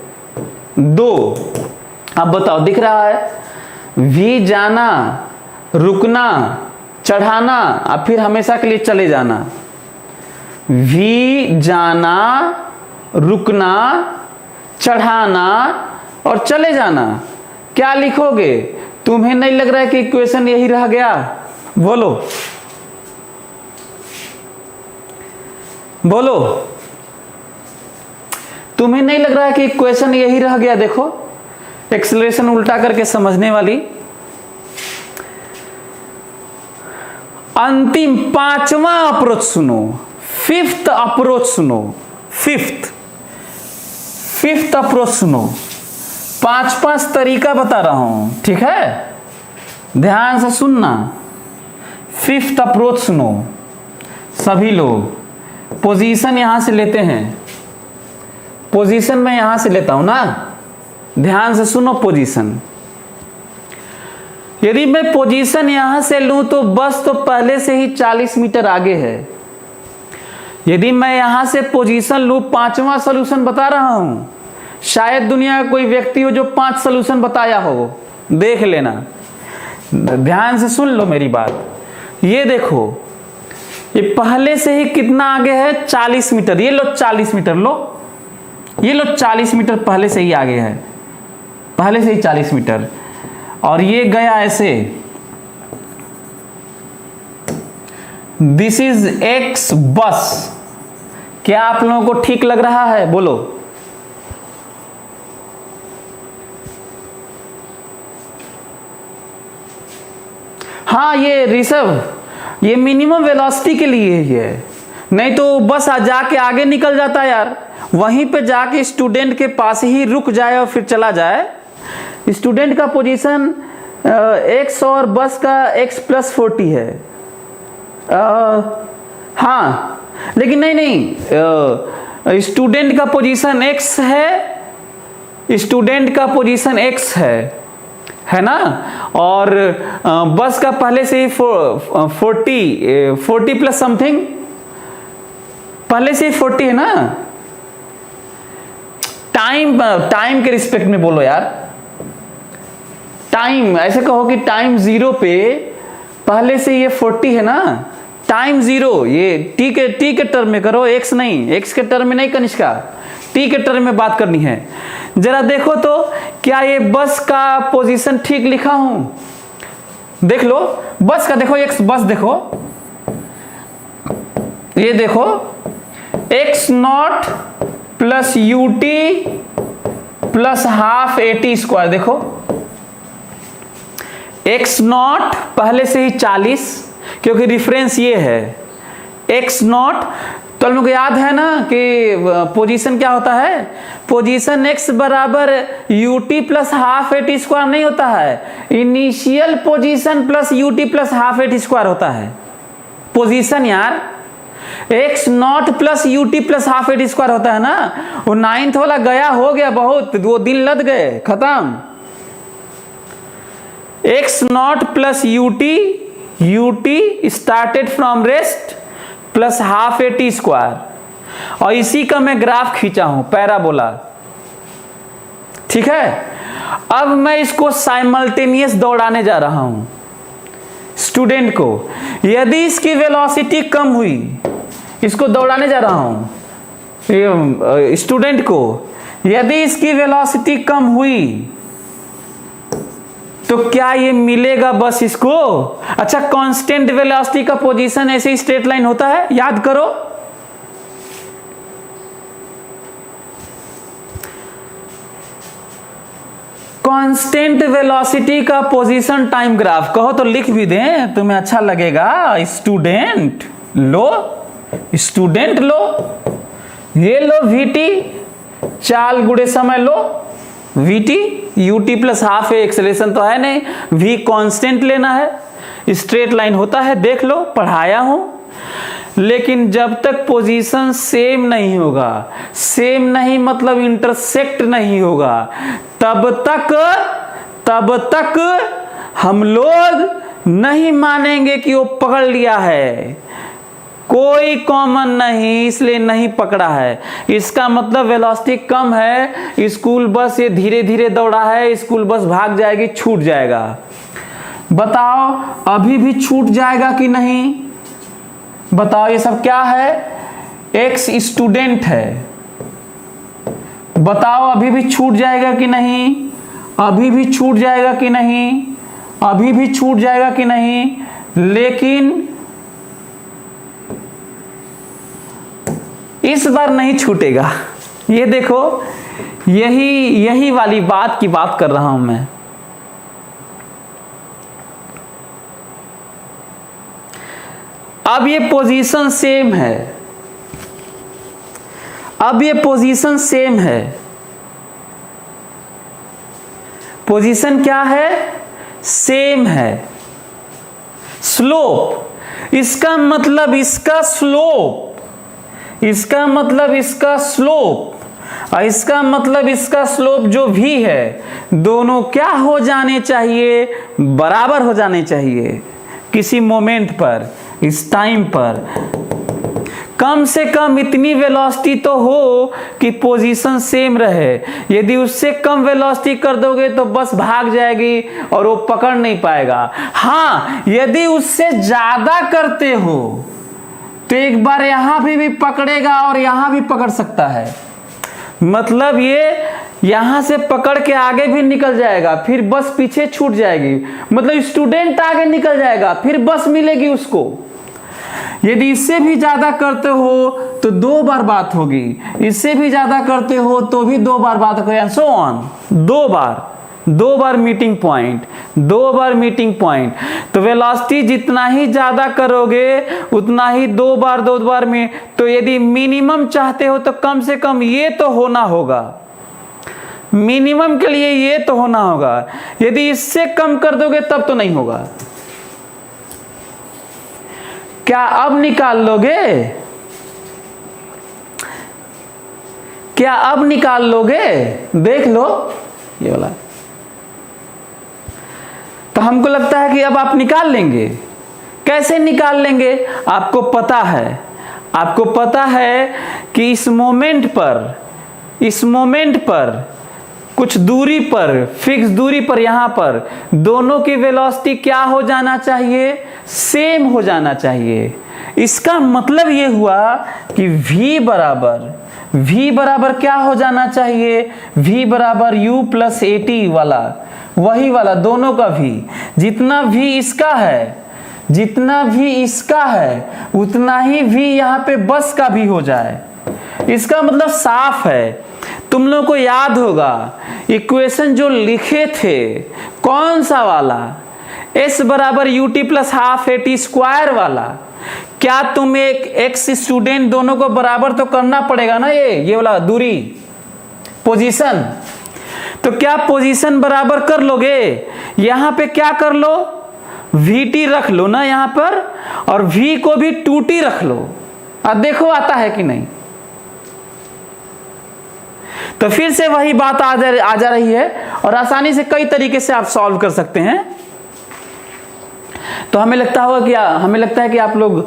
2। अब बताओ दिख रहा है, v जाना, रुकना, चढ़ाना, अब फिर हमेशा के लिए चले जाना, v जाना, रुकना, चढ़ाना और चले जाना। क्या लिखोगे? तुम्हें नहीं लग रहा है कि इक्वेशन यही रह गया? बोलो बोलो, तुम्हें नहीं लग रहा है कि इक्वेशन यही रह गया? देखो एक्सेलरेशन उल्टा करके समझने वाली। अंतिम पांचवा अप्रोच सुनो, फिफ्थ अप्रोच सुनो, फिफ्थ अप्रोच सुनो। 5 तरीका बता रहा हूं, ठीक है? ध्यान से सुनना। फिफ्थ अप्रोच सुनो सभी लोग। पोजीशन यहां से लेते हैं, पोजीशन मैं यहां से लेता हूं ना, ध्यान से सुनो। पोजीशन, यदि मैं पोजीशन यहां से लूं तो बस तो पहले से ही 40 मीटर आगे है। यदि मैं यहां से पोजीशन लूं, 5वां सॉल्यूशन बता रहा हूं, शायद दुनिया का कोई व्यक्ति हो जो 5 सॉल्यूशन बताया हो, देख लेना। ध्यान से सुन लो मेरी बात। ये देखो, ये पहले से ही कितना आगे है? 40 मीटर। ये लो 40 मीटर, लो ये लो 40 मीटर पहले से ही आगे है, पहले से ही 40 मीटर। और ये गया ऐसे, दिस इज एक्स बस। क्या आप लोगों को ठीक लग रहा है? बोलो। हाँ, ये ऋषभ, ये मिनिमम वेलोसिटी के लिए ही है, नहीं तो बस जाके आगे निकल जाता यार। वहीं पे जाके स्टूडेंट के पास ही रुक जाए और फिर चला जाए। स्टूडेंट का पोजीशन x और बस का x + 40 है। हाँ, लेकिन नहीं, स्टूडेंट का पोजीशन x है, स्टूडेंट का पोजीशन x है ना, और बस का पहले से ही 40 प्लस समथिंग, पहले से ही 40 है ना। टाइम के रिस्पेक्ट में बोलो यार। टाइम ऐसे कहो कि टाइम 0 पे पहले से ये 40 है ना। टाइम 0, ये टी के टर्म में करो, एक्स नहीं, एक्स के टर्म में नहीं कनिष्का, टी के टर्म में बात करनी है। जरा देखो तो क्या ये बस का पोजीशन ठीक लिखा हूं? देख लो बस का, देखो एक्स बस, देखो ये देखो, x0 + ut + ½ at²। देखो x0 पहले से ही 40, क्योंकि रिफरेंस ये है x0। तो हम लोग को याद है ना कि पोजीशन क्या होता है? पोजीशन x बराबर ut + ½ at² नहीं होता है, initial position plus ut + ½ at² होता है पोजीशन यार। x0 + ut + ½ at² होता है ना। वो 9th वाला गया, हो गया, बहुत 2 दिन लग गए, खत्म। x0 + ut started from rest + ½ at²। और इसी का मैं ग्राफ खींचा हूं, पैराबोला, ठीक है। अब मैं इसको साइमल्टेनियस दौड़ाने जा रहा हूं स्टूडेंट को। यदि इसकी वेलोसिटी कम हुई, इसको दौड़ाने जा रहा हूं स्टूडेंट को, यदि इसकी वेलोसिटी कम हुई तो क्या ये मिलेगा बस इसको? अच्छा, कांस्टेंट वेलोसिटी का पोजीशन ऐसे ही स्ट्रेट लाइन होता है, याद करो। कांस्टेंट वेलोसिटी का पोजीशन टाइम ग्राफ कहो तो लिख भी दें, तुम्हें अच्छा लगेगा। स्टूडेंट लो, स्टूडेंट लो, ये लो vt, चाल गुणे समय लो vt, ut + ½ एक्सेलरेशन तो है नहीं, v कांस्टेंट लेना है, स्ट्रेट लाइन होता है, देख लो, पढ़ाया हूं। लेकिन जब तक पोजीशन सेम नहीं होगा, सेम नहीं मतलब इंटरसेक्ट नहीं होगा, तब तक हम लोग नहीं मानेंगे कि वो पकड़ लिया है। कोई कॉमन नहीं, इसलिए नहीं पकड़ा है। इसका मतलब वेलोसिटी कम है, स्कूल बस ये धीरे धीरे दौड़ा है, स्कूल बस भाग जाएगी, छूट जाएगा। बताओ अभी भी छूट जाएगा कि नहीं? बताओ ये सब क्या है? एक्स स्टूडेंट है, बताओ अभी भी छूट जाएगा कि नहीं, अभी भी छूट जाएगा कि नहीं, अभी भी छूट जाएगा कि नहीं, लेकिन इस बार नहीं छूटेगा। ये देखो, यही वाली बात की बात कर रहा हूं मैं। अब ये पोजीशन सेम है, अब ये पोजीशन सेम है। पोजीशन क्या है? सेम है। स्लोप, इसका मतलब इसका स्लोप, इसका मतलब इसका स्लोप और इसका मतलब इसका स्लोप जो भी है, दोनों क्या हो जाने चाहिए? बराबर हो जाने चाहिए। किसी मोमेंट पर, इस टाइम पर कम से कम इतनी वेलोसिटी तो हो कि पोजीशन सेम रहे। यदि उससे कम वेलोसिटी कर दोगे तो बस भाग जाएगी और वो पकड़ नहीं पाएगा। हाँ, यदि उससे ज्यादा करते हो तो एक बार यहां भी पकड़ेगा और यहां भी पकड़ सकता है। मतलब ये यहां से पकड़ के आगे भी निकल जाएगा, फिर बस पीछे छूट जाएगी। मतलब स्टूडेंट आगे निकल जाएगा, फिर बस मिलेगी उसको। यदि इससे भी ज्यादा करते हो तो 2 बार बात होगी, इससे भी ज्यादा करते हो तो भी 2 बार बात होगी, so on. 2 bar meeting point, 2 bar meeting point. तो वेलोसिटी जितना ही ज्यादा करोगे उतना ही 2 बार में। तो यदि मिनिमम चाहते हो तो कम से कम ये तो होना होगा, मिनिमम के लिए ये तो होना होगा। यदि इससे कम कर दोगे तब तो नहीं होगा। क्या अब निकाल लोगे? क्या अब निकाल लोगे? देख लो ये वाला। तो हमको लगता है कि अब आप निकाल लेंगे। कैसे निकाल लेंगे? आपको पता है, आपको पता है कि इस मोमेंट पर कुछ दूरी पर, फिक्स दूरी पर, यहां पर दोनों की वेलोसिटी क्या हो जाना चाहिए? सेम हो जाना चाहिए। इसका मतलब ये हुआ कि v बराबर क्या हो जाना चाहिए? v बराबर u प्लस at वाला, वही वाला दोनों का v। जितना v इसका है, जितना v इसका है उतना ही v यहाँ पे बस का भी हो जाए। इसका मतलब साफ है। तुम लोगों को याद होगा इक्वेशन जो लिखे थे, कौन सा वाला? s बराबर ut plus half at square वाला। क्या तुम एक x स्टूडेंट दोनों को बराबर तो करना पड़ेगा ना, ये वाला दूरी, पोजीशन। तो क्या पोजीशन बराबर कर लोगे? यहां पे क्या कर लो? vt रख लो ना यहां पर, और v को भी 2t रख लो। अब देखो आता है कि नहीं। तो फिर से वही बात आ जा रही है और आसानी से कई तरीके से आप सॉल्व कर सकते हैं। तो हमें लगता है कि आप लोग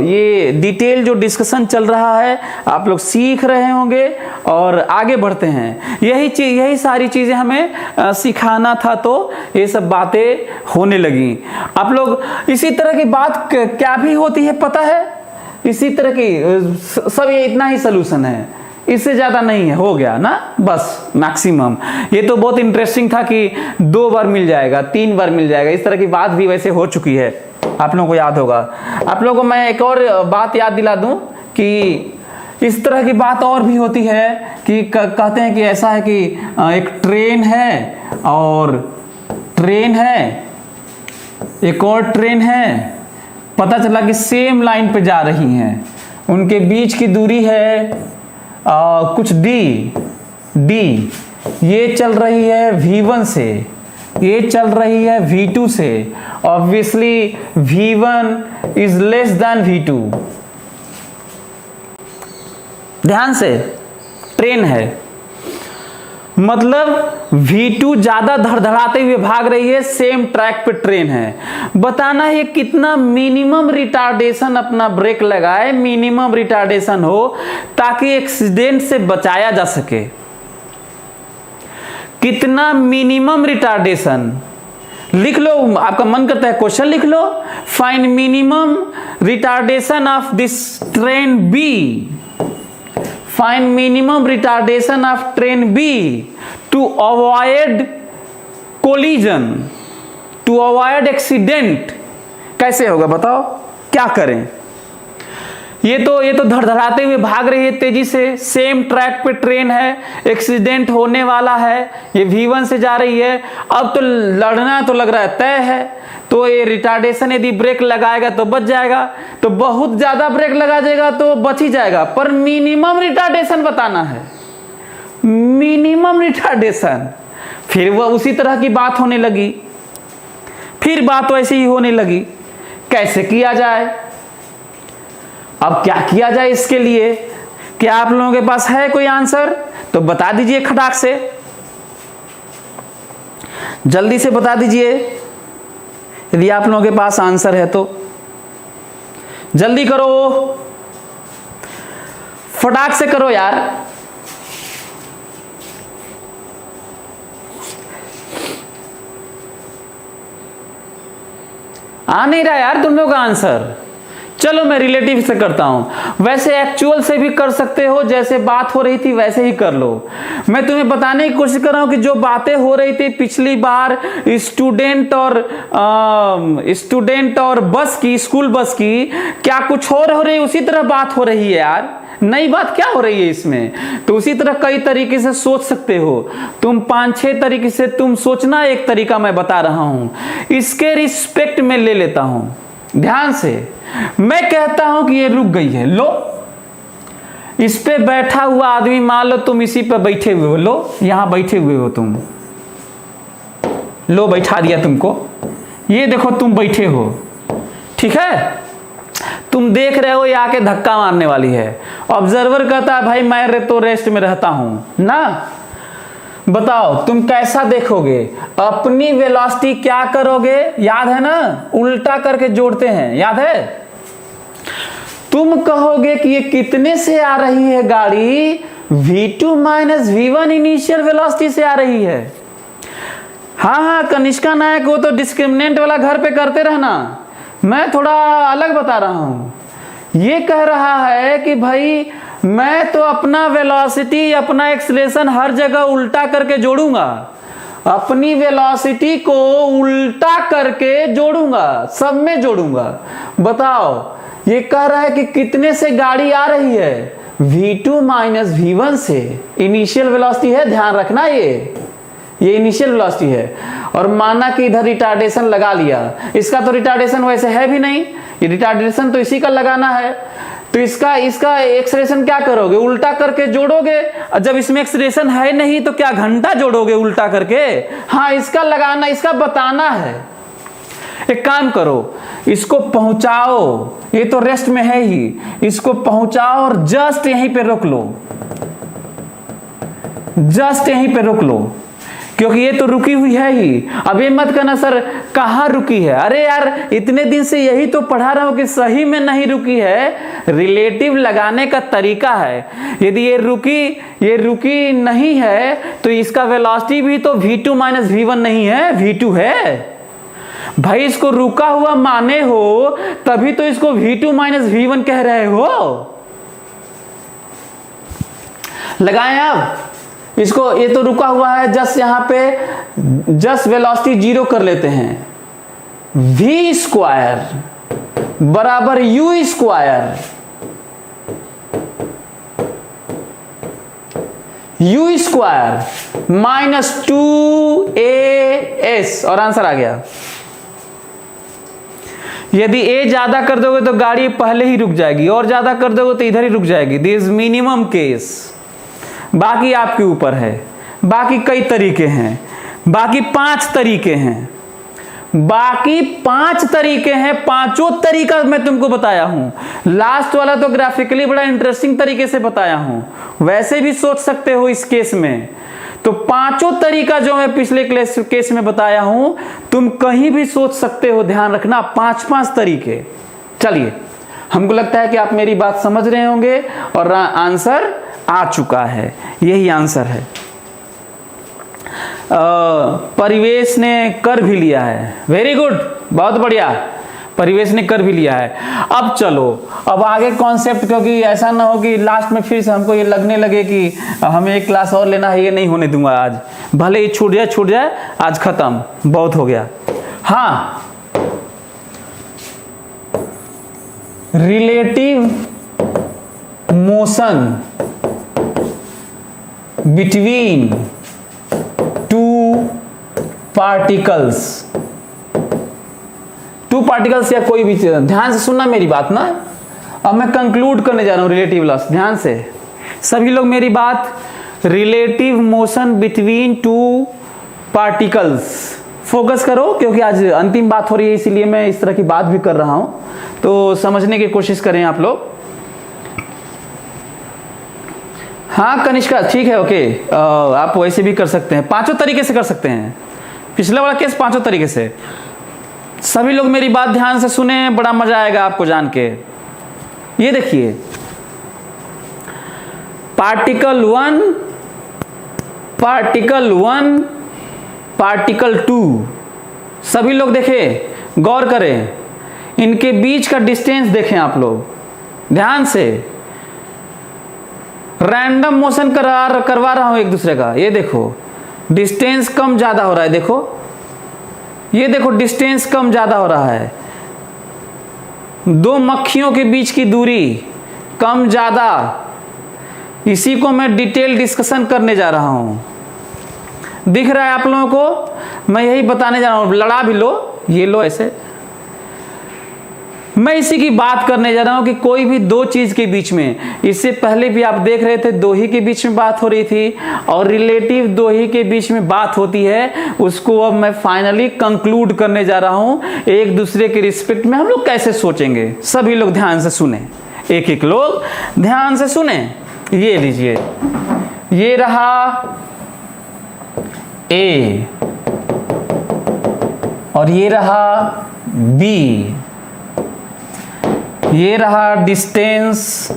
ये डिटेल जो डिस्कशन चल रहा है आप लोग सीख रहे होंगे और आगे बढ़ते हैं। यही सारी चीजें हमें सिखाना था, तो ये सब बातें होने लगी। आप लोग इसी तरह की बात क्या भी होती है पता है? इसी तरह की सब, ये इतना ही सलूशन है, इससे ज्यादा नहीं है। हो गया ना, बस मैक्सिमम। ये तो बहुत इंटरेस्टिंग था कि 2 बार मिल जाएगा, 3 बार मिल जाएगा। इस तरह की बात भी वैसे हो चुकी है, आप लोगों को याद होगा। आप लोगों को मैं एक और बात याद दिला दूं कि इस तरह की बात और भी होती है कि कहते हैं कि ऐसा है कि एक ट्रेन है और ट्रेन है, एक और ट्रेन है, पता चला कि सेम लाइन पे जा रही हैं, उनके बीच की दूरी है कुछ d, ये चल रही है v1 से, ये चल रही है v2 से। Obviously v1 is less than v2। ध्यान से, ट्रेन है मतलब v2 ज्यादा धड़धड़ाते हुए भाग रही है, सेम ट्रैक पे ट्रेन है। बताना है कितना मिनिमम रिटार्डेशन अपना ब्रेक लगाए, मिनिमम रिटार्डेशन हो ताकि एक्सीडेंट से बचाया जा सके। कितना मिनिमम रिटार्डेशन लिख लो, आपका मन करता है क्वेश्चन लिख लो। Find minimum retardation of this train B, find minimum retardation of train B to avoid collision, to avoid accident. कैसे होगा बताओ, क्या करें? ये तो धड़धड़ाते हुए भाग रही है तेजी से, सेम ट्रैक पे ट्रेन है, एक्सीडेंट होने वाला है, ये V1 से जा रही है, अब तो लड़ना तो लग रहा है तय है। तो ये रिटार्डेशन यदि ब्रेक लगाएगा तो बच जाएगा, तो बहुत ज्यादा ब्रेक लगा देगा तो बच ही जाएगा, पर मिनिमम रिटार्डेशन बताना है, मिनिमम रिटार्डेशन। फिर वह उसी तरह की बात होने लगी, फिर बात वैसे ही होने लगी। कैसे किया जाए? अब क्या किया जाए इसके लिए? क्या आप लोगों के पास है कोई आंसर? तो बता दीजिए खटाक से, जल्दी से बता दीजिए यदि आप लोगों के पास आंसर है तो। जल्दी करो, फटाक से करो यार। आ नहीं रहा यार तुम लोग का आंसर। चलो मैं रिलेटिव से करता हूं, वैसे एक्चुअल से भी कर सकते हो, जैसे बात हो रही थी वैसे ही कर लो। मैं तुम्हें बताने की कोशिश कर रहा हूं कि जो बातें हो रही थी पिछली बार स्टूडेंट और बस की, स्कूल बस की, क्या कुछ और हो रही है उसी तरह बात हो रही है यार। नई बात क्या हो रही है इसमें? तो उसी तरह कई तरीके से सोच सकते हो तुम, 5-6 तरीके से तुम सोचना। एक तरीका मैं बता रहा हूं, इसके रिस्पेक्ट में ले लेता हूं, ध्यान से। मैं कहता हूं कि ये रुक गई है, लो इस पे बैठा हुआ आदमी, मान लो तुम इसी पे बैठे हुए हो, लो यहां बैठे हुए हो तुम, लो बैठा दिया तुमको, ये देखो तुम बैठे हो, ठीक है? तुम देख रहे हो ये आके धक्का मारने वाली है। ऑब्जर्वर कहता है भाई मैं तो रेस्ट में रहता हूं ना। बताओ तुम कैसा देखोगे? अपनी वेलोसिटी क्या करोगे? याद है ना, उल्टा करके जोड़ते हैं, याद है? तुम कहोगे कि ये कितने से आ रही है गाड़ी? V2 minus V1 initial velocity से आ रही है। हाँ कनिष्का नायक, वो तो डिस्क्रिमिनेंट वाला घर पे करते रहना, मैं थोड़ा अलग बता रहा हूं। ये कह रहा है कि भाई मैं तो अपना वेलोसिटी, अपना एक्सीलरेशन हर जगह उल्टा करके जोड़ूंगा, अपनी वेलोसिटी को उल्टा करके जोड़ूंगा, सब में जोड़ूंगा। बताओ ये कह रहा है कि कितने से गाड़ी आ रही है? V2 माइनस V1 से। इनिशियल वेलोसिटी है, ध्यान रखना, ये इनिशियल वेलोसिटी है। और माना कि इधर रिटार्डेशन लगा लिया, इसका तो रिटार्डेशन वैसे है भी नहीं, ये रिटार्डेशन तो इसी का लगाना है। तो इसका एक्सेलरेशन क्या करोगे? उल्टा करके जोड़ोगे। और जब इसमें एक्सेलरेशन है नहीं तो क्या घंटा जोड़ोगे उल्टा करके? हाँ इसका लगाना, इसका बताना है। एक काम करो, इसको पहुंचाओ, ये तो रेस्ट में है ही, इसको पहुंचाओ और जस्ट यहीं पे रोक लो, जस्ट यहीं पे रोक लो, क्योंकि ये तो रुकी हुई है ही। अब ये मत कहना सर कहाँ रुकी है, अरे यार इतने दिन से यही तो पढ़ा रहा हूं कि सही में नहीं रुकी है, रिलेटिव लगाने का तरीका है। यदि ये रुकी नहीं है तो इसका वेलोसिटी भी तो V2 माइनस V1 नहीं है, V2 है भाई। इसको रुका हुआ माने हो तभी तो इसको V2 माइनस V1 कह रहे हो। लगाएं अब इसको, ये तो रुका हुआ है, जस्ट यहां पे जस्ट वेलोसिटी 0 कर लेते हैं। V स्क्वायर बराबर U square, U square minus 2AS, और आंसर आ गया। यदि A ज्यादा कर दोगे तो गाड़ी पहले ही रुक जाएगी, और ज्यादा कर दोगे तो इधर ही रुक जाएगी। दिस मिनिमम केस, बाकी आपके ऊपर है। बाकी कई तरीके हैं, बाकी 5 तरीके हैं, बाकी 5 तरीके हैं। पांचों तरीका मैं तुमको बताया हूं। लास्ट वाला तो ग्राफिकली बड़ा इंटरेस्टिंग तरीके से बताया हूं, वैसे भी सोच सकते हो इस केस में। तो पांचों तरीका जो मैं पिछले केस में बताया हूं तुम कहीं भी सोच सकते हो, ध्यान रखना, 5 तरीके। चलिए, हमको लगता है कि आप मेरी बात समझ रहे होंगे और आंसर आ चुका है, यही आंसर है। परिवेश ने कर भी लिया है, वेरी गुड, बहुत बढ़िया। परिवेश ने कर भी लिया है। अब चलो, अब आगे कॉन्सेप्ट, क्योंकि ऐसा ना हो कि लास्ट में फिर से हमको ये लगने लगे कि हमें एक क्लास और लेना है, ये नहीं होने दूंगा आज, भले ही छूट जाए, आज खत्म, बहुत हो गया। हाँ, relative motion between two particles या कोई भी चीज, ध्यान से सुनना मेरी बात ना। अब मैं कंक्लूड करने जा रहा हूं रिलेटिव लॉस, ध्यान से सभी लोग मेरी बात। Relative motion between two particles, focus करो, क्योंकि आज अंतिम बात हो रही है, इसीलिए मैं इस तरह की बात भी कर रहा हूं, तो समझने की कोशिश करें आप लोग। हाँ कनिष्का, ठीक है, ओके, आप वैसे भी कर सकते हैं, पांचों तरीके से कर सकते हैं। पिछला वाला केस पांचों तरीके से। सभी लोग मेरी बात ध्यान से सुने, बड़ा मजा आएगा आपको जान के। ये देखिए, पार्टिकल 1, पार्टिकल 2, सभी लोग देखें, गौर करें, इनके बीच का डिस्टेंस देखें आप लोग ध्यान से। रैंडम मोशन करवा रहा हूं एक दूसरे का, ये देखो डिस्टेंस कम ज्यादा हो रहा है, देखो ये देखो डिस्टेंस कम ज्यादा हो रहा है। दो मक्खियों के बीच की दूरी कम ज्यादा, इसी को मैं डिटेल डिस्कशन करने जा रहा हूं। दिख रहा है आप लोगों को? मैं यही बताने जा रहा हूं। लड़ा भी लो, ये लो ऐसे, मैं इसी की बात करने जा रहा हूं कि कोई भी दो चीज के बीच में, इससे पहले भी आप देख रहे थे दो ही के बीच में बात हो रही थी, और रिलेटिव दो ही के बीच में बात होती है, उसको अब मैं फाइनली कंक्लूड करने जा रहा हूं। एक दूसरे के रिस्पेक्ट में हम लोग कैसे सोचेंगे, सभी लोग ध्यान से सुने, एक एक लोग ध्यान से सुने। ये लीजिए, ये रहा ए और ये रहा बी, ये रहा डिस्टेंस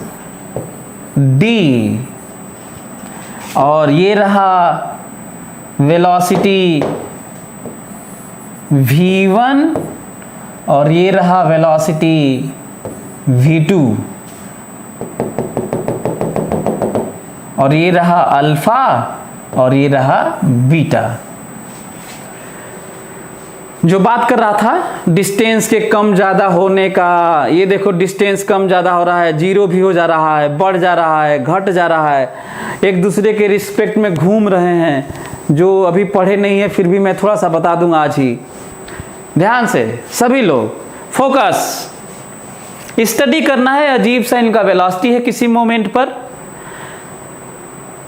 डी, और ये रहा वेलोसिटी v1, और ये रहा वेलोसिटी v2, और ये रहा अल्फा, और ये रहा बीटा। जो बात कर रहा था डिस्टेंस के कम ज्यादा होने का, ये देखो डिस्टेंस कम ज्यादा हो रहा है, जीरो भी हो जा रहा है, बढ़ जा रहा है, घट जा रहा है, एक दूसरे के रिस्पेक्ट में घूम रहे हैं। जो अभी पढ़े नहीं है फिर भी मैं थोड़ा सा बता दूंगा आज ही, ध्यान से सभी लोग फोकस। स्टडी करना है, अजीब सा इनका वेलोसिटी है किसी मोमेंट पर।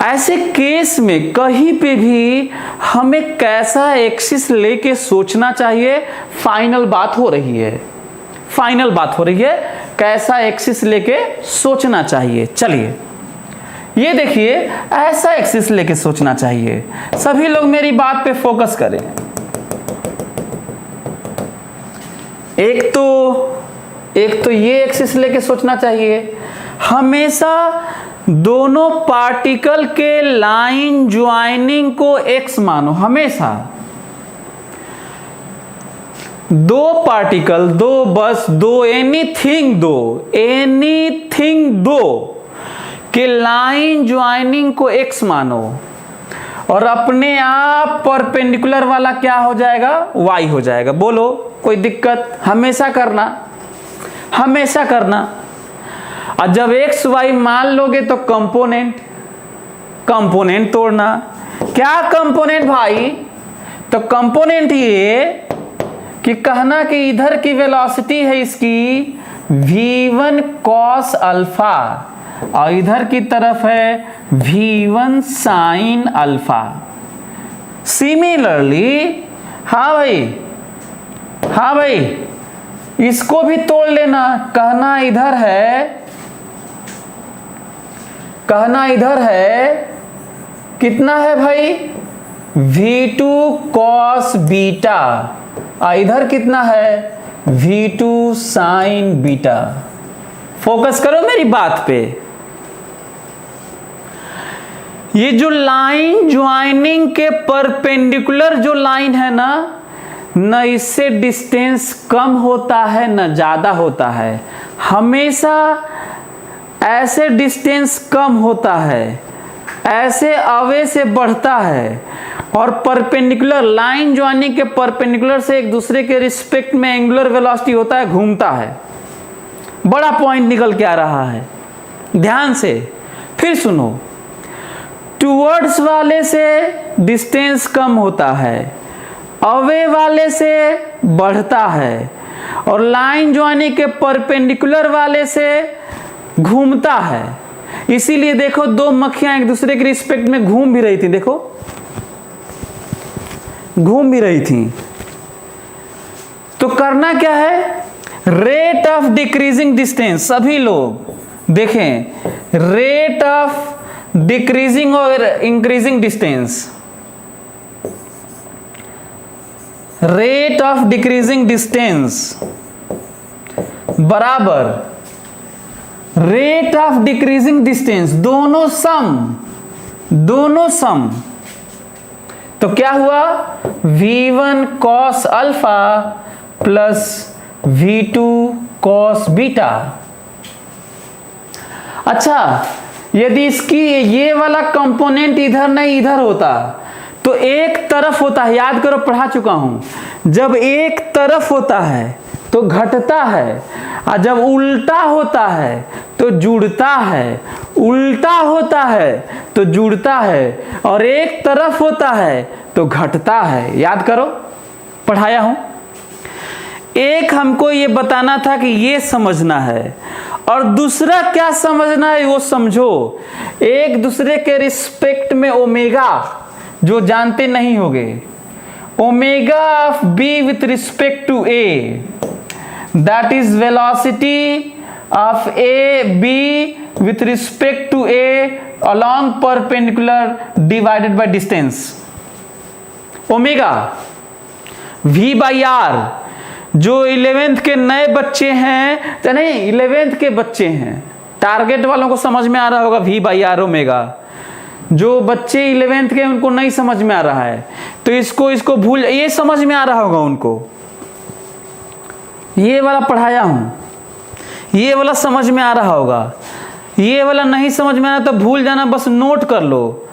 ऐसे केस में कहीं पे भी हमें कैसा एक्सिस लेके सोचना चाहिए, फाइनल बात हो रही है, फाइनल बात हो रही है, कैसा एक्सिस लेके सोचना चाहिए। चलिए ये देखिए, ऐसा एक्सिस लेके सोचना चाहिए। सभी लोग मेरी बात पे फोकस करें। एक तो ये एक्सिस लेके सोचना चाहिए। हमेशा दोनों पार्टिकल के लाइन ज्वाइनिंग को एक्स मानो, हमेशा दो पार्टिकल, दो बस, दो एनीथिंग दो के लाइन ज्वाइनिंग को एक्स मानो, और अपने आप परपेंडिकुलर वाला क्या हो जाएगा, वाई हो जाएगा। बोलो कोई दिक्कत? हमेशा करना, हमेशा करना। और जब एक्स वाई मान लोगे तो कंपोनेंट तोड़ना। क्या कंपोनेंट भाई? तो कंपोनेंट ये कि कहना कि इधर की वेलोसिटी है इसकी v1 cos अल्फा, और इधर की तरफ है v1 sin अल्फा। सिमिलरली हाँ भाई इसको भी तोड़ लेना। कहना इधर है कितना है भाई, v2 cos बीटा, और इधर कितना है v2 sin बीटा। फोकस करो मेरी बात पे। ये जो लाइन ज्वाइनिंग के परपेंडिकुलर जो लाइन है ना, न इससे डिस्टेंस कम होता है न ज़्यादा होता है, हमेशा ऐसे डिस्टेंस कम होता है, ऐसे अवे से बढ़ता है, और परपेंडिकुलर लाइन ज्वाइनिंग के परपेंडिकुलर से एक दूसरे के रिस्पेक्ट में एंगुलर वेलोसिटी होता है, घूमता है। बड़ा पॉइंट निकल के आ रहा है, ध्यान से फिर सुनो। टुवर्ड्स वाले से डिस्टेंस कम होता है, अवे वाले से बढ़ता है, और लाइन ज्वाइनिंग के परपेंडिकुलर वाले से घूमता है। इसीलिए देखो दो मक्खियां एक दूसरे के रिस्पेक्ट में घूम भी रही थी, देखो घूम भी रही थी। तो करना क्या है, रेट ऑफ डिक्रीजिंग डिस्टेंस, सभी लोग देखें, रेट ऑफ डिक्रीजिंग और increasing distance, rate of decreasing distance बराबर रेट ऑफ डिक्रीजिंग डिस्टेंस, दोनों सम। तो क्या हुआ, v1 cos alpha plus v2 cos beta. अच्छा, यदि इसकी ये वाला कंपोनेंट इधर नहीं इधर होता तो एक तरफ होता है, याद करो पढ़ा चुका हूं, जब एक तरफ होता है तो घटता है, और जब उल्टा होता है तो जुड़ता है, उल्टा होता है तो जुड़ता है, और एक तरफ होता है तो घटता है। याद करो, पढ़ाया हूं। एक हमको ये बताना था कि ये समझना है, और दूसरा क्या समझना है वो समझो। एक दूसरे के रिस्पेक्ट में ओमेगा, जो जानते नहीं होगे, omega of B with respect to A, that is velocity of A B with respect to A along perpendicular divided by distance, omega V by R। जो 11th के नए बच्चे हैं, तो नहीं 11th के बच्चे हैं, टारगेट वालों को समझ में आ रहा होगा V by R ओमेगा। जो बच्चे 11th के उनको नहीं समझ में आ रहा है तो इसको भूल, ये समझ में आ रहा होगा उनको, ये वाला पढ़ाया हूं, ये वाला समझ में आ रहा होगा। ये वाला नहीं समझ में आ रहा तो भूल जाना, बस नोट कर लो,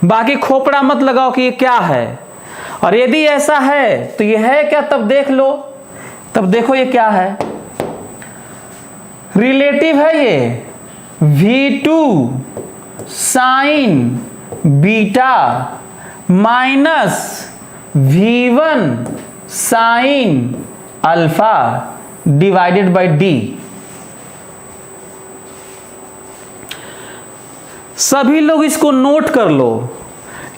बाकी खोपड़ा मत लगाओ कि ये क्या है। और यदि ऐसा है तो ये है क्या, तब देख लो, तब देखो ये क्या है, रिलेटिव है ये, v2 sign beta minus v1 sine alpha divided by D. सभी लोग इसको नोट कर लो।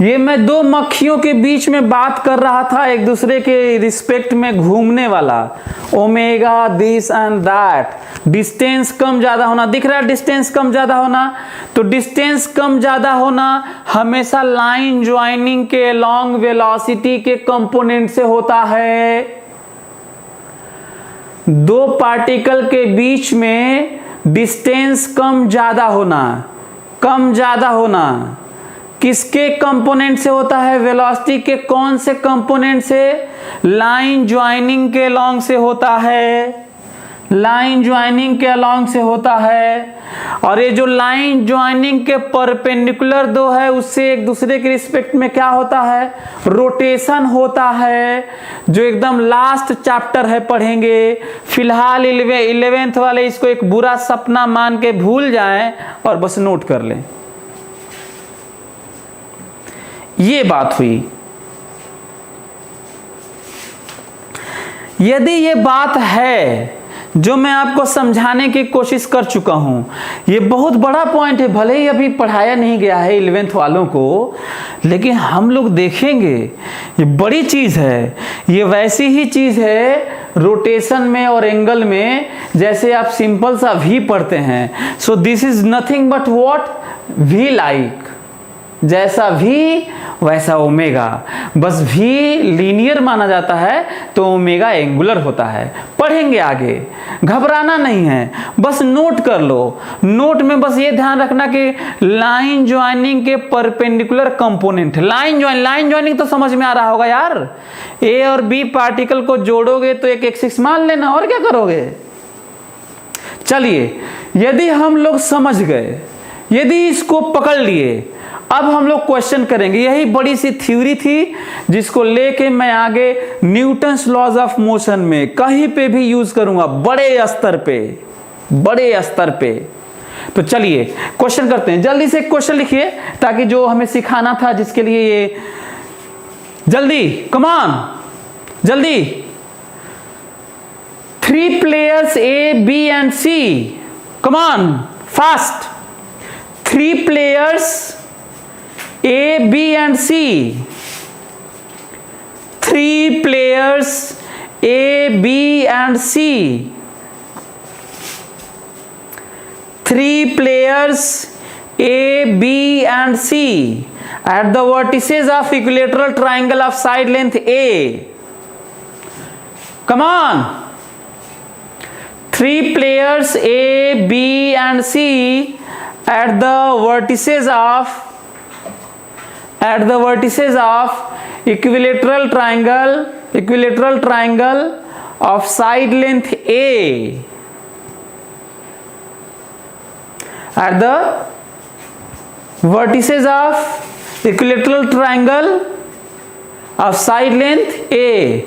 ये मैं दो मक्खियों के बीच में बात कर रहा था, एक दूसरे के रिस्पेक्ट में घूमने वाला, omega this and that, distance कम ज्यादा होना, दिख रहा है डिस्टेंस कम ज्यादा होना। तो डिस्टेंस कम ज्यादा होना हमेशा लाइन ज्वाइनिंग के अलोंग वेलोसिटी के कंपोनेंट से होता है। दो पार्टिकल के बीच में डिस्टेंस कम ज्यादा होना किसके कंपोनेंट से होता है, वेलोसिटी के कौन से कंपोनेंट से, लाइन ज्वाइनिंग के अलोंग से होता है, लाइन ज्वाइनिंग के अलोंग से होता है। और ये जो लाइन ज्वाइनिंग के परपेंडिकुलर दो है उससे एक दूसरे के रिस्पेक्ट में क्या होता है, रोटेशन होता है, जो एकदम लास्ट चैप्टर है पढ़ेंगे। फिलहाल 11th वाले इसको एक बुरा सपना मान के भूल जाएं और बस नोट कर लें। ये बात हुई। यदि ये बात है जो मैं आपको समझाने की कोशिश कर चुका हूं, ये बहुत बड़ा पॉइंट है, भले ही अभी पढ़ाया नहीं गया है 11th वालों को, लेकिन हम लोग देखेंगे ये बड़ी चीज है। ये वैसी ही चीज है रोटेशन में और एंगल में जैसे आप सिंपल सा v पढ़ते हैं। So this is nothing but what, v like. जैसा भी वैसा ओमेगा, बस भी लीनियर माना जाता है तो ओमेगा एंगुलर होता है। पढ़ेंगे आगे, घबराना नहीं है, बस नोट कर लो। नोट में बस ये ध्यान रखना कि लाइन ज्वाइनिंग के परपेंडिकुलर कंपोनेंट, लाइन ज्वाइनिंग तो समझ में आ रहा होगा यार। ए और बी पार्टिकल को जोड़ोगे तो एक एक्सिस मान लेना, और क्या करोगे। चलिए, यदि हम लोग समझ गए, यदि इसको पकड़ लिए, अब हम लोग क्वेश्चन करेंगे। यही बड़ी सी थ्योरी थी जिसको लेके मैं आगे न्यूटन्स लॉज ऑफ मोशन में कहीं पे भी यूज करूंगा, बड़े स्तर पे। तो चलिए क्वेश्चन करते हैं। जल्दी से क्वेश्चन लिखिए ताकि जो हमें सिखाना था, जिसके लिए ये, जल्दी कमान, जल्दी। 3 players A, B and C. Come on, fast. 3 players A, B and C. 3 players A, B and C. 3 players A, B and C at the vertices of equilateral triangle of side length A. Come on. 3 players A, B and C at the vertices of equilateral triangle of side length A. At the vertices of equilateral triangle of side length A,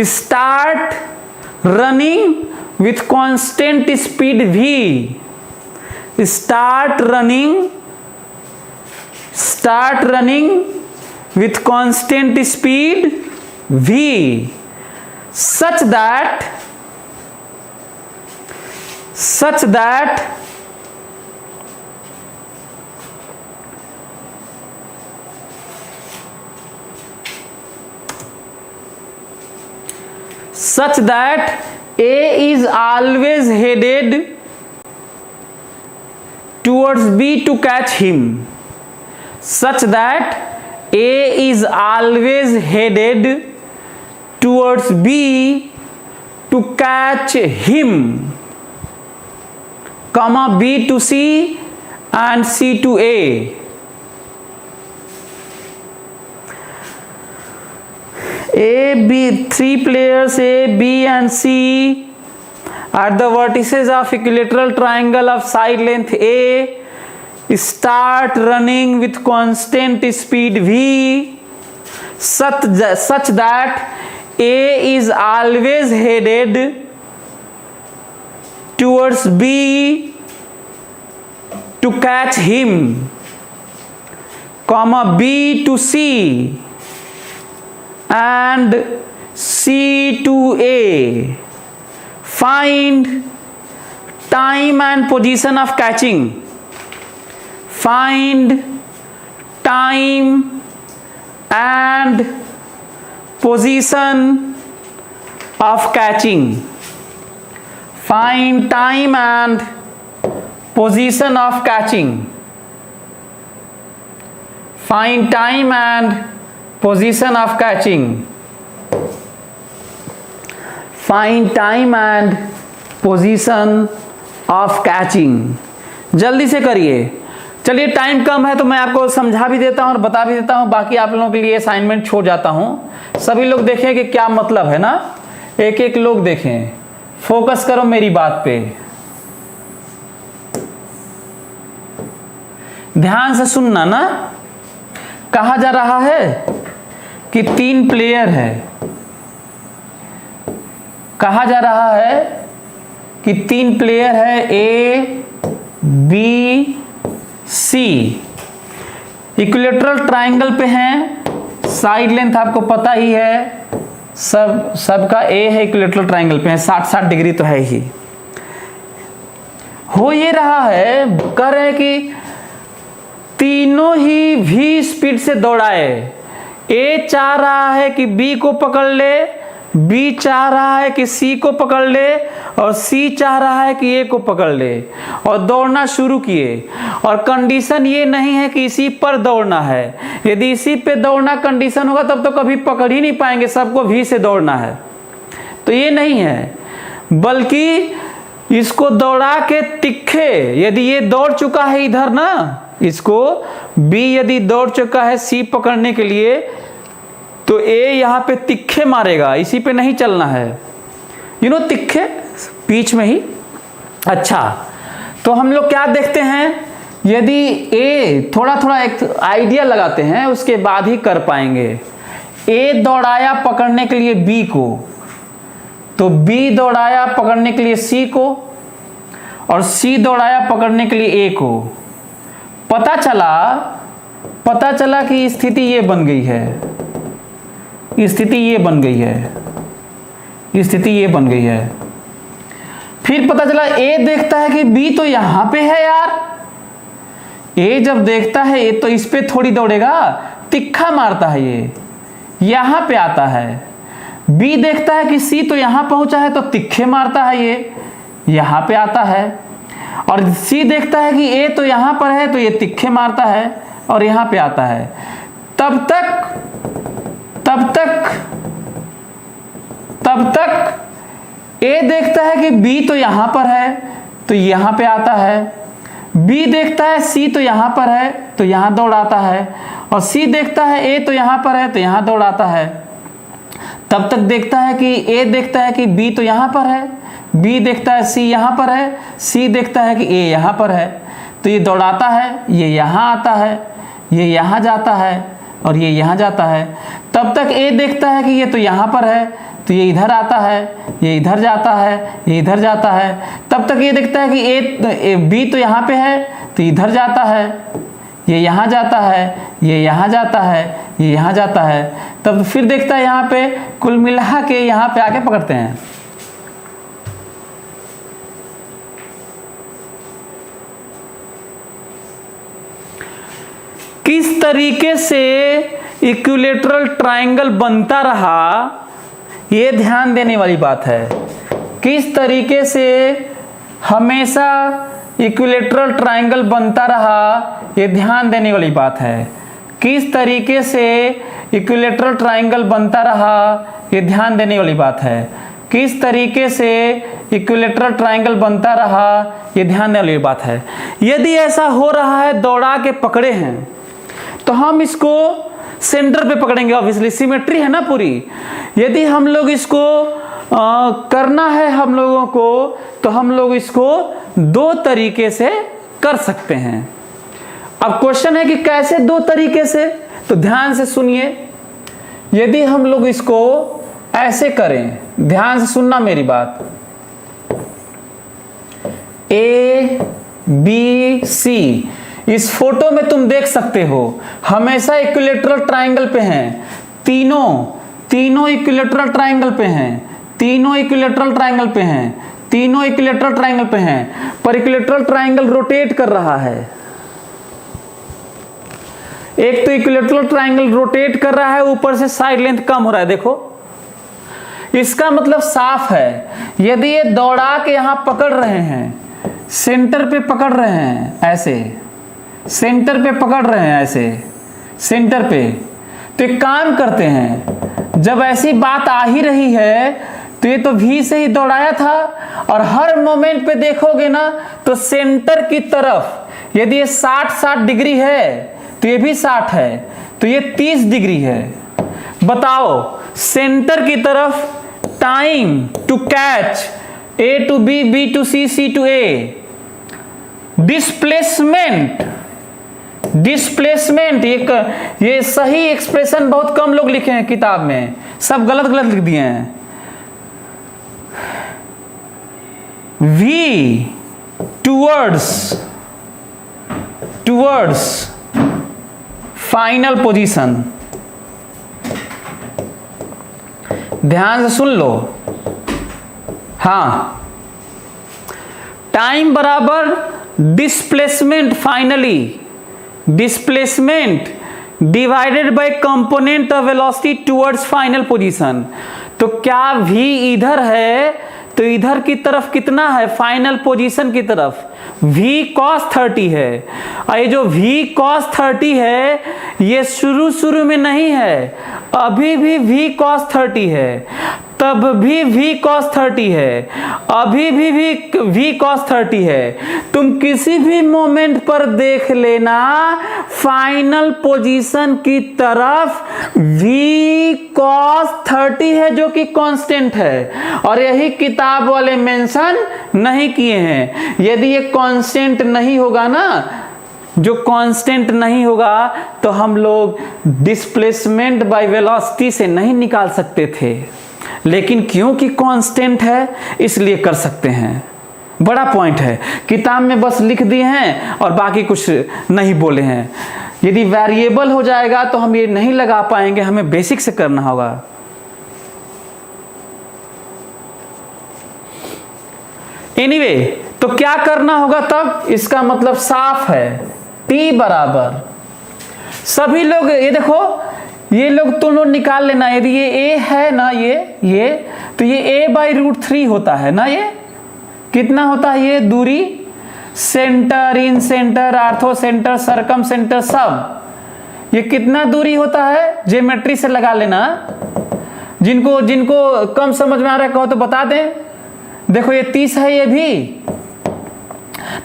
start running with constant speed V. Start running with constant speed V, such that A is always headed towards B to catch him. Such that A is always headed towards B to catch him, comma B to C and C to A. Three players A, B and C at the vertices of equilateral triangle of side length A start running with constant speed V, such that A is always headed towards B to catch him, comma B to C and C to A. Find time and position of catching. Find time and position of catching. Find time and position of catching. Find time and position of catching. Find time and position of catching. जल्दी से करिए। चलिए, time कम है तो मैं आपको समझा भी देता हूँ और बता भी देता हूँ, बाकी आप लोगों के लिए असाइनमेंट छोड़ जाता हूँ। सभी लोग देखें कि क्या मतलब है ना, एक एक लोग देखें, फोकस करो मेरी बात पे, ध्यान से सुनना ना। कहा जा रहा है कि 3 प्लेयर है, कहा जा रहा है कि 3 प्लेयर है A, B, C, equilateral triangle पे हैं। साइड लेंथ आपको पता ही है, सबका A है, इक्विलेटरल ट्राइंगल पे है, 60-60 डिग्री तो है ही। हो ये रहा है, कह रहे हैं कि तीनों ही V स्पीड से दौड़ाए। A चाह रहा है कि B को पकड़ ले, बी चाह रहा है कि सी को पकड़ ले और सी चाह रहा है कि ए को पकड़ ले और दौड़ना शुरू किए। और कंडीशन ये नहीं है कि इसी पर दौड़ना है। यदि इसी पे दौड़ना कंडीशन होगा तब तो कभी पकड़ ही नहीं पाएंगे, सबको भी से दौड़ना है। तो ये नहीं है, बल्कि इसको दौड़ा के तिखे, यदि ये दौड़ चुका है इधर ना, इसको बी यदि दौड़ चुका है सी पकड़ने के लिए, तो ए यहाँ पे तिखे मारेगा, इसी पे नहीं चलना है, तिखे बीच में ही। अच्छा, तो हम लोग क्या देखते हैं, यदि ए थोड़ा थोड़ा एक आइडिया लगाते हैं, उसके बाद ही कर पाएंगे। ए दौड़ाया पकड़ने के लिए बी को, तो बी दौड़ाया पकड़ने के लिए सी को, और सी दौड़ाया पकड़ने के लिए ए को। पता चला कि स्थिति ये बन गई है, स्थिति ये बन गई है, स्थिति ये बन गई है। फिर पता चला ए देखता है कि बी तो यहां पे है यार। ए जब देखता है ए तो इस पे थोड़ी दौड़ेगा, तिक्खा मारता है, ये यहां पे आता है। बी देखता है कि सी तो यहां पहुंचा है तो तिक्खे मारता है, ये यहां पे आता है। और सी देखता है कि ए तो यहां पर है तो ये तिक्खे मारता है और यहां पे आता है। तब तक ए देखता है कि बी तो यहां पर है तो यहां पे आता है। बी देखता है सी तो यहां पर है तो यहां दौड़ाता है, और सी देखता है ए तो यहां पर है तो यहां दौड़ाता है। तब तक देखता है कि ए देखता है कि बी तो यहां पर है, बी देखता है सी यहां पर है, सी देखता है कि ए यहां पर है, तो ये दौड़ाता है, ये यहां आता है, ये यहां जाता है और ये यहां जाता है। तब तक ए देखता है कि ये तो यहां पर है तो ये इधर आता है, ये इधर जाता है, ये इधर जाता है। तब तक ये देखता है कि बी तो यहां पे है तो इधर जाता है, ये यहां जाता है, ये यहां जाता है, ये यहां जाता है। तब फिर देखता है यहाँ पे, कुल मिला के यहाँ पे आके पकड़ते हैं। किस तरीके से इक्विलैटरल ट्रायंगल बनता रहा, ये ध्यान देने वाली बात है। किस तरीके से हमेशा इक्विलैटरल ट्रायंगल बनता रहा, ये ध्यान देने वाली बात है। किस तरीके से इक्विलैटरल ट्रायंगल बनता रहा, ये ध्यान देने वाली बात है। किस तरीके से इक्विलैटरल ट्रायंगल बनता रहा, ये ध्यान देने वाली बात है। यदि ऐसा हो रहा है, दौड़ा के पकड़े हैं, तो हम इसको सेंटर पे पकड़ेंगे, ऑब्वियसली सिमेट्री है ना पूरी। यदि हम लोग इसको करना है हम लोगों को, तो हम लोग इसको दो तरीके से कर सकते हैं। अब क्वेश्चन है कि कैसे दो तरीके से, तो ध्यान से सुनिए। यदि हम लोग इसको ऐसे करें, ध्यान से सुनना मेरी बात, ए बी सी, इस फोटो में तुम देख सकते हो हमेशा इक्विलैटरल ट्रायंगल पे हैं, तीनों इक्विलैटरल ट्रायंगल पे हैं, तीनों इक्विलैटरल ट्रायंगल पे हैं, तीनों इक्विलैटरल ट्रायंगल पे हैं, पर इक्विलैटरल ट्रायंगल रोटेट कर रहा है। एक तो इक्विलैटरल ट्रायंगल रोटेट कर रहा है, ऊपर से साइड लेंथ कम हो रहा है, देखो। इसका मतलब साफ है, यदि ये दौड़ा के यहां पकड़ रहे हैं, सेंटर पे पकड़ रहे हैं, ऐसे सेंटर पे पकड़ रहे हैं, ऐसे सेंटर पे, तो एक काम करते हैं, जब ऐसी बात आ ही रही है तो ये तो भी से ही दौड़ाया था, और हर मोमेंट पे देखोगे ना तो सेंटर की तरफ, यदि ये 60 डिग्री है तो ये भी 60 है, तो ये 30 डिग्री है। बताओ, सेंटर की तरफ time to catch A to B, B to C, C to A, displacement, ये सही एक्सप्रेशन बहुत कम लोग लिखे हैं किताब में, सब गलत लिख दिए हैं। V towards final position. ध्यान से सुन लो, हाँ, टाइम बराबर displacement, finally displacement divided by component of velocity towards final position. तो क्या v इधर है तो इधर की तरफ कितना है, फाइनल पोजीशन की तरफ v cos 30 है। और ये जो v cos 30 है ये शुरू में नहीं है, अभी भी v cos 30 है, तब भी v cos 30 है, अभी भी v cos 30 है। तुम किसी भी मोमेंट पर देख लेना फाइनल पोजीशन की तरफ v cos 30 है जो कि कांस्टेंट है, और यही किताब वाले मेंशन नहीं किए हैं। यदि ये कांस्टेंट नहीं होगा ना, जो कांस्टेंट नहीं होगा तो हम लोग डिस्प्लेसमेंट बाय वेलोसिटी से नहीं निकाल सकते थे, लेकिन क्योंकि कांस्टेंट है इसलिए कर सकते हैं। बड़ा पॉइंट है, किताब में बस लिख दिए हैं और बाकी कुछ नहीं बोले हैं। यदि वेरिएबल हो जाएगा तो हम ये नहीं लगा पाएंगे, हमें बेसिक से करना होगा। एनीवे, तो क्या करना होगा तब, इसका मतलब साफ है, t बराबर सभी लोग ये देखो, ये लोग तुम लोग निकाल लेना। यदि ये a है ना, ये तो ये a/√3 होता है ना। ये कितना होता है, ये दूरी, सेंटर, इन सेंटर, आर्थो सेंटर, सरकम सेंटर, सब ये कितना दूरी होता है, ज्योमेट्री से लगा लेना। जिनको कम समझ में आ रहा है कहो तो बता दें। देखो ये 30 है, ये भी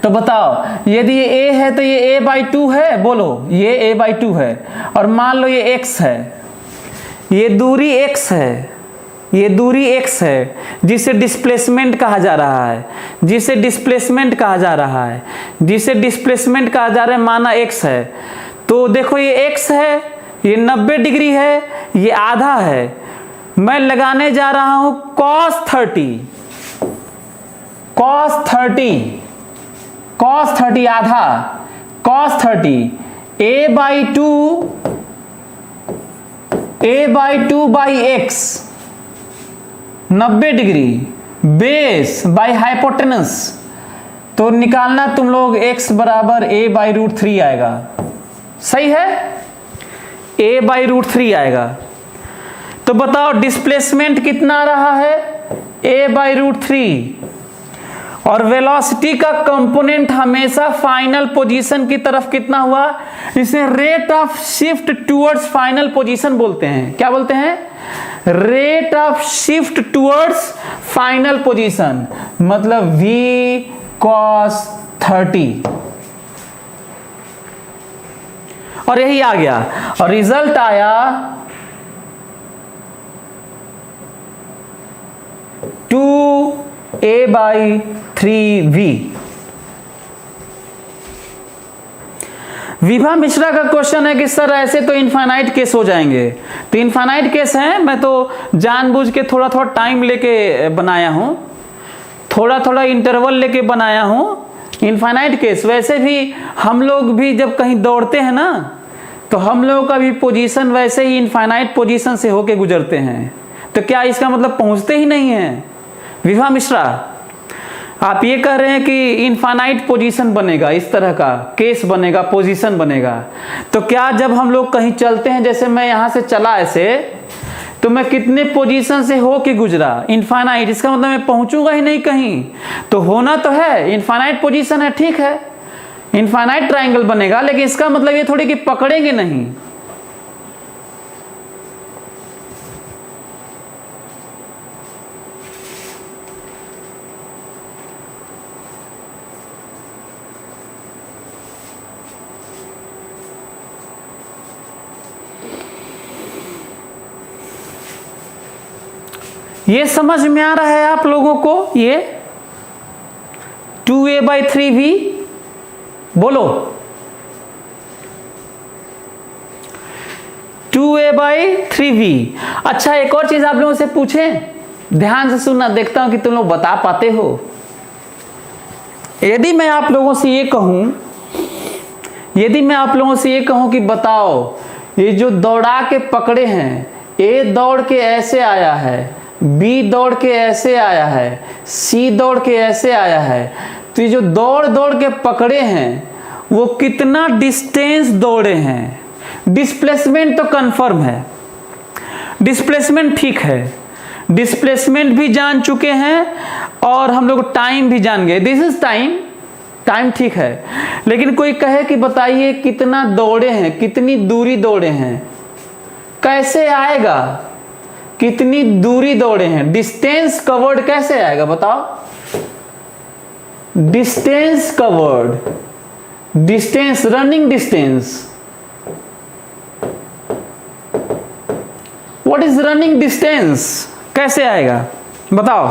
तो बताओ, यदि ये a है तो ये a/2 है, बोलो ये a/2 है, और मान लो ये x है, ये दूरी x है, ये दूरी x है जिसे डिस्प्लेसमेंट कहा जा रहा है, जिसे डिस्प्लेसमेंट कहा जा रहा है, जिसे डिस्प्लेसमेंट कहा जा रहा है, माना x है। तो देखो ये x है, ये 90 डिग्री है, ये आधा है। मैं लगाने जा रहा हूं cos 30, cos 30, cos 30 आधा, cos 30 a/2/x 90 degree, base by hypotenuse. तो निकालना तुम लोग x बराबर a/√3 आएगा, सही है, a/√3 आएगा। तो बताओ डिस्प्लेसमेंट कितना रहा है, a/√3, और वेलोसिटी का कंपोनेंट हमेशा फाइनल पोजीशन की तरफ कितना हुआ, इसे rate of shift towards final position बोलते हैं। क्या बोलते हैं, rate of shift towards final position, मतलब v cos 30, और यही आ गया, और रिजल्ट आया 2a/3v। विभा मिश्रा का क्वेश्चन है कि सर ऐसे तो इनफाइनाइट केस हो जाएंगे। तो इनफाइनाइट केस है, मैं तो जानबूझ के थोड़ा थोड़ा टाइम लेके बनाया हूं, थोड़ा थोड़ा इंटरवल लेके बनाया हूं। इनफाइनाइट केस वैसे भी हम लोग भी जब कहीं दौड़ते हैं ना, तो हम लोगों का भी पोजीशन वैसे ही इनफाइनाइट पोजीशन से होके गुजरते हैं। तो क्या इसका मतलब पहुंचते ही नहीं है? विभा मिश्रा, आप ये कह रहे हैं कि इनफाइनाइट पोजीशन बनेगा, इस तरह का केस बनेगा, पोजीशन बनेगा। तो क्या जब हम लोग कहीं चलते हैं, जैसे मैं यहां से चला ऐसे, तो मैं कितने पोजीशन से हो के गुजरा, इनफाइनाइट, इसका मतलब मैं पहुंचूंगा ही नहीं कहीं। तो होना तो है इनफाइनाइट पोजीशन है, ठीक है, इनफाइनाइट ट्राइंगल बनेगा, लेकिन इसका मतलब ये थोड़ी कि पकड़ेंगे नहीं। ये समझ में आ रहा है आप लोगों को? ये 2a/3v बोलो, 2a/3v। अच्छा, एक और चीज आप लोगों से पूछें, ध्यान से सुनना, देखता हूं कि तुम लोग बता पाते हो। यदि मैं आप लोगों से ये कहूं कि बताओ, ये जो दौड़ा के पकड़े हैं, ए दौड़ के ऐसे आया है, बी दौड़ के ऐसे आया है, सी दौड़ के ऐसे आया है, तो ये जो दौड़ दौड़ के पकड़े हैं वो कितना डिस्टेंस दौड़े हैं? डिस्प्लेसमेंट तो कंफर्म है, डिस्प्लेसमेंट ठीक है, डिस्प्लेसमेंट भी जान चुके हैं और हम लोग टाइम भी जान गए। दिस इज टाइम, टाइम ठीक है, लेकिन कोई कहे कि बताइए कितना दौड़े हैं, कितनी दूरी दौड़े हैं, कैसे आएगा? कितनी दूरी दौड़े हैं, डिस्टेंस कवर्ड कैसे आएगा बताओ? Distance covered, distance, running distance, what is running distance, कैसे आएगा बताओ?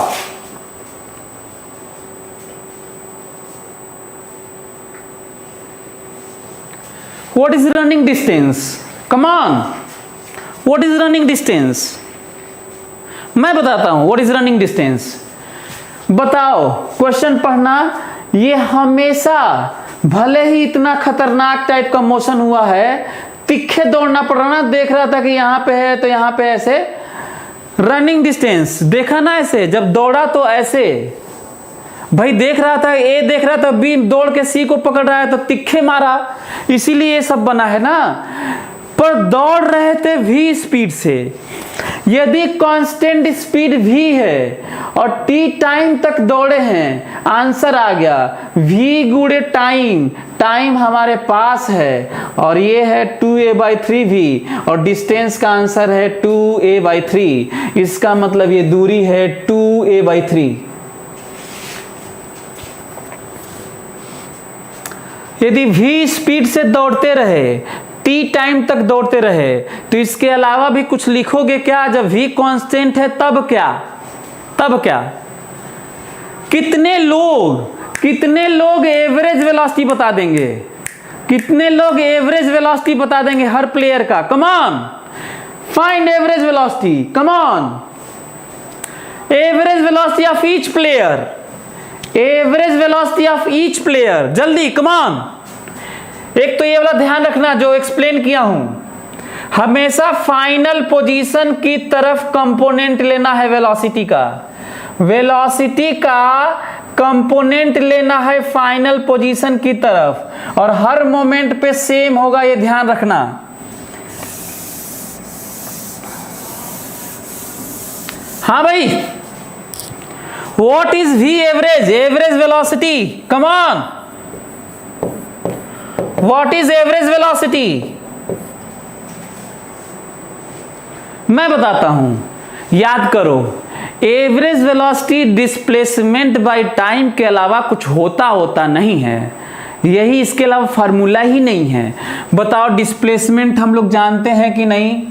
What is running distance? Come on. What is running distance? मैं बताता हूं what is running distance. बताओ, क्वेश्चन पढ़ना। ये हमेशा, भले ही इतना खतरनाक टाइप का मोशन हुआ है, तिखे दौड़ना पड़ रहा ना, देख रहा था कि यहां पे है तो यहां पे ऐसे रनिंग डिस्टेंस देखा ना, ऐसे जब दौड़ा तो ऐसे भाई देख रहा था, ए देख रहा था, बी दौड़ के सी को पकड़ रहा है तो तिखे मारा, इसीलिए ये सब बना है ना। पर दौड़ रहे थे v स्पीड से, यदि कांस्टेंट स्पीड v है और t टाइम तक दौड़े हैं, आंसर आ गया v गुणे टाइम, टाइम हमारे पास है और ये है 2a/3v और डिस्टेंस का आंसर है 2a/3। इसका मतलब ये दूरी है 2a/3। यदि v स्पीड से दौड़ते रहे, t टाइम तक दौड़ते रहे, तो इसके अलावा भी कुछ लिखोगे क्या? जब v कांस्टेंट है तब क्या? तब क्या? कितने लोग एवरेज वेलोसिटी बता देंगे? कितने लोग एवरेज वेलोसिटी बता देंगे हर प्लेयर का? Come on, find average velocity, come on, average velocity of each player, average velocity of each player, जल्दी कम ऑन। एक तो ये वाला ध्यान रखना जो एक्सप्लेन किया हूं, हमेशा फाइनल पोजीशन की तरफ कंपोनेंट लेना है वेलोसिटी का, वेलोसिटी का कंपोनेंट लेना है फाइनल पोजीशन की तरफ, और हर मोमेंट पे सेम होगा, ये ध्यान रखना। हाँ भाई, What is V average? Average velocity. Come on. What is average velocity? मैं बताता हूं, याद करो। Average velocity displacement by time के अलावा कुछ होता नहीं है, यही इसके अलावा फार्मूला ही नहीं है। बताओ, डिस्प्लेसमेंट हम लोग जानते हैं कि नहीं?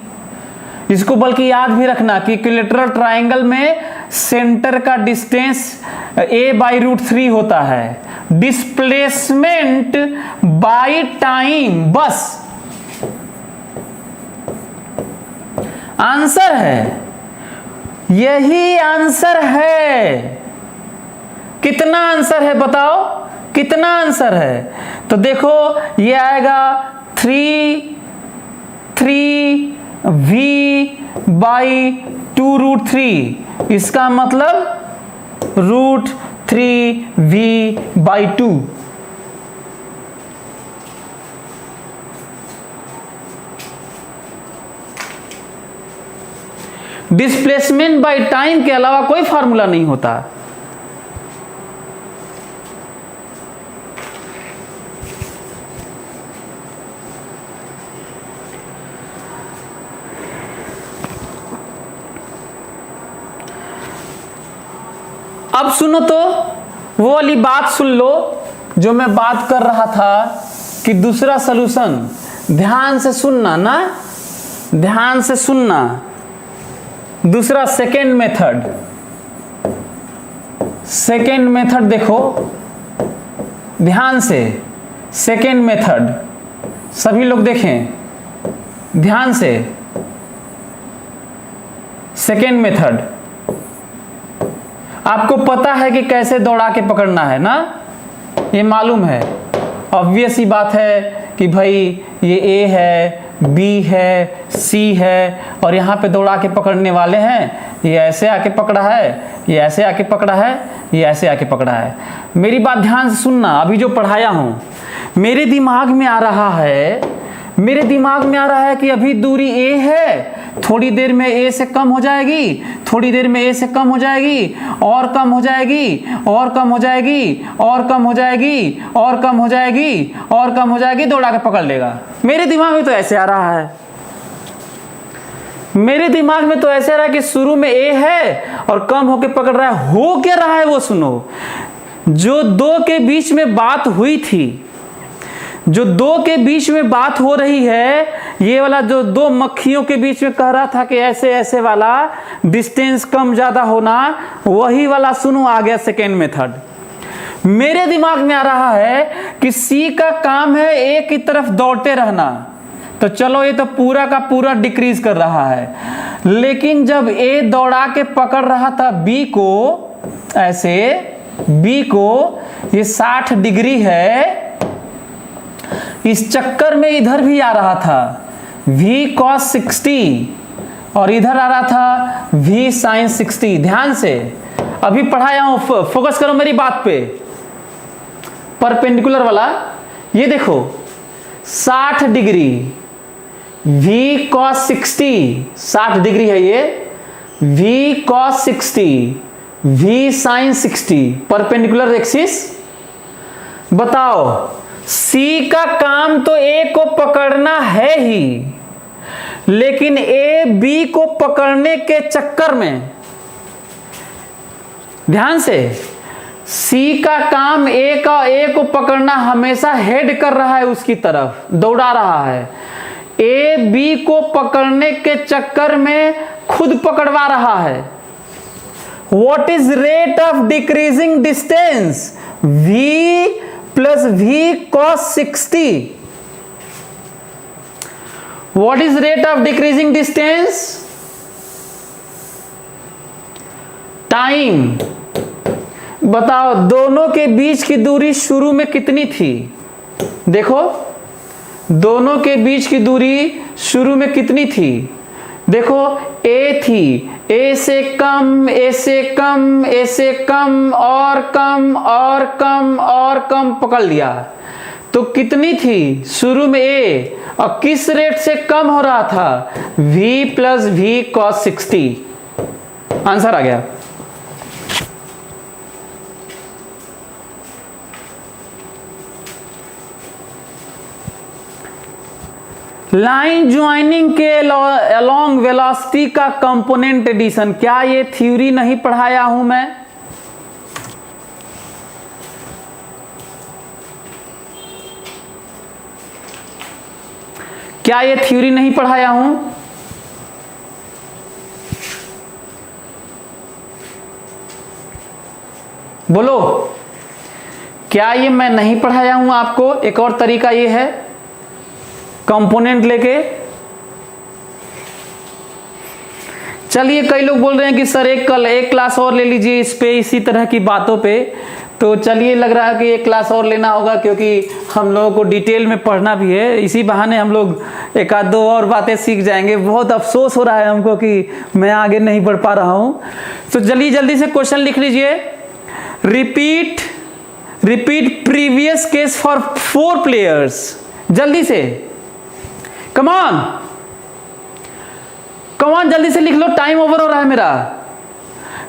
इसको बल्कि याद भी रखना कि इक्विलैटरल ट्रायंगल में सेंटर का डिस्टेंस a/√3 होता है, डिस्प्लेसमेंट बाय टाइम, बस आंसर है, यही आंसर है। कितना आंसर है बताओ, कितना आंसर है? तो देखो ये आएगा 3v/2√3, इसका मतलब √3v/2। डिस्प्लेसमेंट बाय टाइम के अलावा कोई फार्मूला नहीं होता। अब सुनो तो, वो वाली बात सुन लो जो मैं बात कर रहा था कि दूसरा सलूशन, ध्यान से सुनना ना, ध्यान से सुनना। दूसरा सेकेंड मेथड देखो ध्यान से, सेकेंड मेथड सभी लोग देखें ध्यान से। सेकेंड मेथड आपको पता है कि कैसे दौड़ा के पकड़ना है ना, ये मालूम है, ऑब्वियस ही बात है कि भाई ये ए है, बी है, सी है, और यहाँ पे दौड़ा के पकड़ने वाले हैं। ये ऐसे आके पकड़ा है, ये ऐसे आके पकड़ा है, ये ऐसे आके पकड़ा है। मेरी बात ध्यान से सुनना, अभी जो पढ़ाया हूँ मेरे दिमाग में आ रहा है, मेरे दिमाग में आ रहा है कि अभी दूरी ए है, थोड़ी देर में ए से कम हो जाएगी, थोड़ी देर में ए से कम हो जाएगी, और कम हो जाएगी, और कम हो जाएगी, और कम हो जाएगी, और कम हो जाएगी, और कम हो जाएगी, दौड़ा के पकड़ लेगा। मेरे दिमाग में तो ऐसे आ रहा है, मेरे दिमाग में तो ऐसे आ रहा है कि शुरू में ए है और कम होके पकड़ रहा है। हो क्या रहा है वो सुनो। जो दो के बीच में बात हुई थी, जो दो के बीच में बात हो रही है, ये वाला जो दो मक्खियों के बीच में कह रहा था कि ऐसे ऐसे वाला डिस्टेंस कम ज्यादा होना, वही वाला सुनो आ गया सेकेंड मेथड। मेरे दिमाग में आ रहा है कि सी का काम है ए की तरफ दौड़ते रहना, तो चलो ये तो पूरा का पूरा डिक्रीज कर रहा है। लेकिन जब ए दौड़ा के पकड़ रहा था बी को, ऐसे बी को, ये 60 डिग्री है, इस चक्कर में इधर भी आ रहा था v cos 60 और इधर आ रहा था v sin 60। ध्यान से अभी पढ़ाया हूं, फोकस करो मेरी बात पे। परपेंडिकुलर वाला ये देखो 60 डिग्री, v cos 60, 60 डिग्री है ये, v cos 60, v sin 60, perpendicular axis. बताओ C का काम तो A को पकड़ना है ही, लेकिन A B को पकड़ने के चक्कर में, ध्यान से, C का काम A को पकड़ना हमेशा हेड कर रहा है, उसकी तरफ दौड़ा रहा है। A B को पकड़ने के चक्कर में खुद पकड़वा रहा है। What is rate of decreasing distance? V plus v cos 60. What is rate of decreasing distance? Time. बताओ दोनों के बीच की दूरी शुरू में कितनी थी? देखो दोनों के बीच की दूरी शुरू में कितनी थी? देखो a थी, a से कम, a से कम, a से कम, और कम, और कम, और कम पकड़ लिया, तो कितनी थी शुरू में a, और किस रेट से कम हो रहा था? v plus v cos 60। Answer आ गया। लाइन ज्वाइनिंग के अलोंग वेलोसिटी का कंपोनेंट एडिशन, क्या ये थ्योरी नहीं पढ़ाया हूं मैं? क्या ये थ्योरी नहीं पढ़ाया हूं? बोलो, क्या ये मैं नहीं पढ़ाया हूं आपको? एक और तरीका ये है कंपोनेंट लेके। चलिए कई लोग बोल रहे हैं कि सर एक क्लास और ले लीजिए इस पे, इसी तरह की बातों पे। तो चलिए लग रहा है कि एक क्लास और लेना होगा, क्योंकि हम लोगों को डिटेल में पढ़ना भी है। इसी बहाने हम लोग एक आध दो और बातें सीख जाएंगे। बहुत अफसोस हो रहा है हमको कि मैं आगे नहीं बढ़ पा रहा हूं। तो चलिए जल्दी से क्वेश्चन लिख लीजिए। Repeat previous case for 4 players. जल्दी से कम ऑन जल्दी से लिख लो, टाइम ओवर हो रहा है मेरा।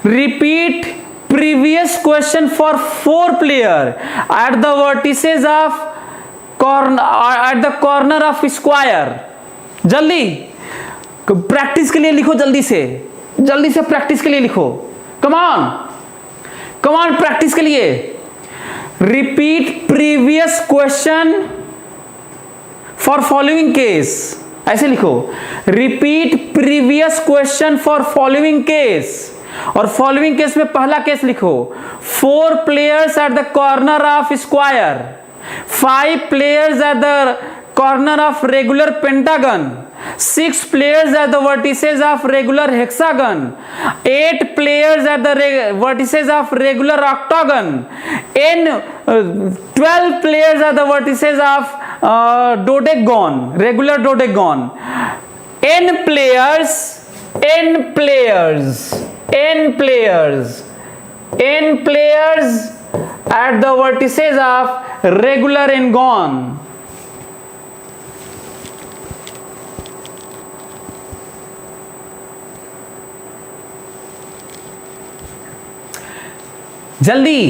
Repeat previous question for 4 player at the vertices of at the corner of square. जल्दी प्रैक्टिस के लिए लिखो, जल्दी से प्रैक्टिस के लिए लिखो। कम ऑन प्रैक्टिस के लिए। Repeat previous question for following case, ऐसे लिखो। Repeat previous question for following case, और फॉलोइंग केस में पहला केस लिखो। 4 players at the corner of square, 5 players at the corner of regular pentagon, 6 players at the vertices of regular hexagon, 8 players at the vertices of regular octagon, 12 players at the vertices of dodecagon, regular dodecagon, n players at the vertices of regular n-gon. जल्दी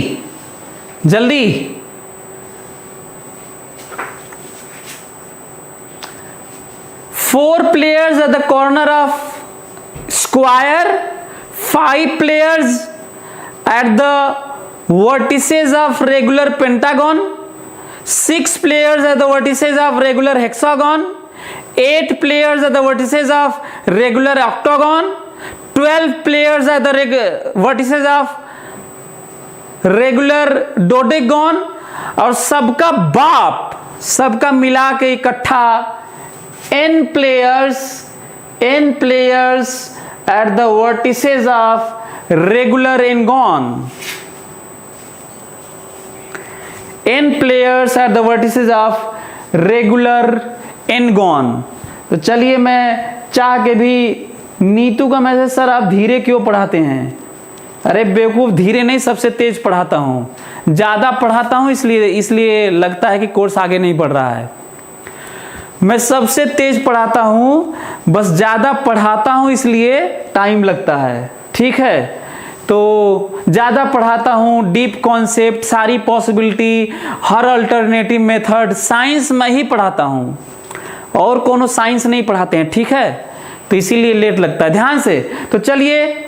जल्दी। 4 players at the corner of square, 5 players at the vertices of regular pentagon, 6 players at the vertices of regular hexagon, 8 players at the vertices of regular octagon, 12 players at the vertices of regular dodecagon, और सबका बाप, सबका मिला के इकट्ठा n players at the vertices of regular n-gon, n players at the vertices of regular n-gon। तो चलिए, मैं चाह के भी नीतू का मैसेज, सर आप धीरे क्यों पढ़ाते हैं? अरे बेवकूफ़, धीरे नहीं, सबसे तेज पढ़ाता हूँ, ज़्यादा पढ़ाता हूँ, इसलिए लगता है कि कोर्स आगे नहीं बढ़ रहा है। मैं सबसे तेज पढ़ाता हूँ, बस ज़्यादा पढ़ाता हूँ इसलिए टाइम लगता है, ठीक है? तो ज़्यादा पढ़ाता हूँ, डीप कॉन्सेप्ट, सारी पॉसिबिलिटी, हर अल्टरनेटिव मेथड, साइंस में ही पढ़ाता हूँ, और कोनो साइंस नहीं पढ़ाते हैं, ठीक है? तो इसीलिए लेट लगता है। ध्यान से, तो चलिए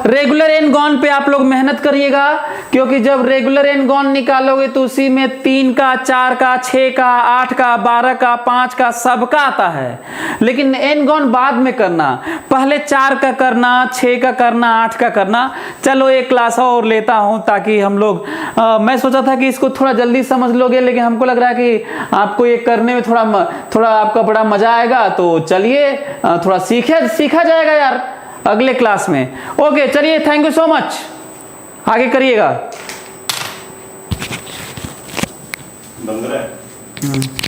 रेगुलर एन गॉन पे आप लोग मेहनत करिएगा, क्योंकि जब रेगुलर एन गॉन निकालोगे तो उसी में 3 का, 4 का, 6 का, 8 का, 12 का, 5 का, सबका आता है। लेकिन एन गॉन बाद में करना, पहले 4 का करना, 6 का करना, 8 का करना। चलो एक क्लास और लेता हूं ताकि हम लोग, मैं सोचा था कि इसको थोड़ा जल्दी समझ लोगे, लेकिन हमको लग रहा है कि आपको ये करने में थोड़ा आपका बड़ा मजा आएगा। तो चलिए थोड़ा सीखा जाएगा यार अगले क्लास में। ओके चलिए, थैंक यू सो मच, आगे करिएगा। बंद रहा है।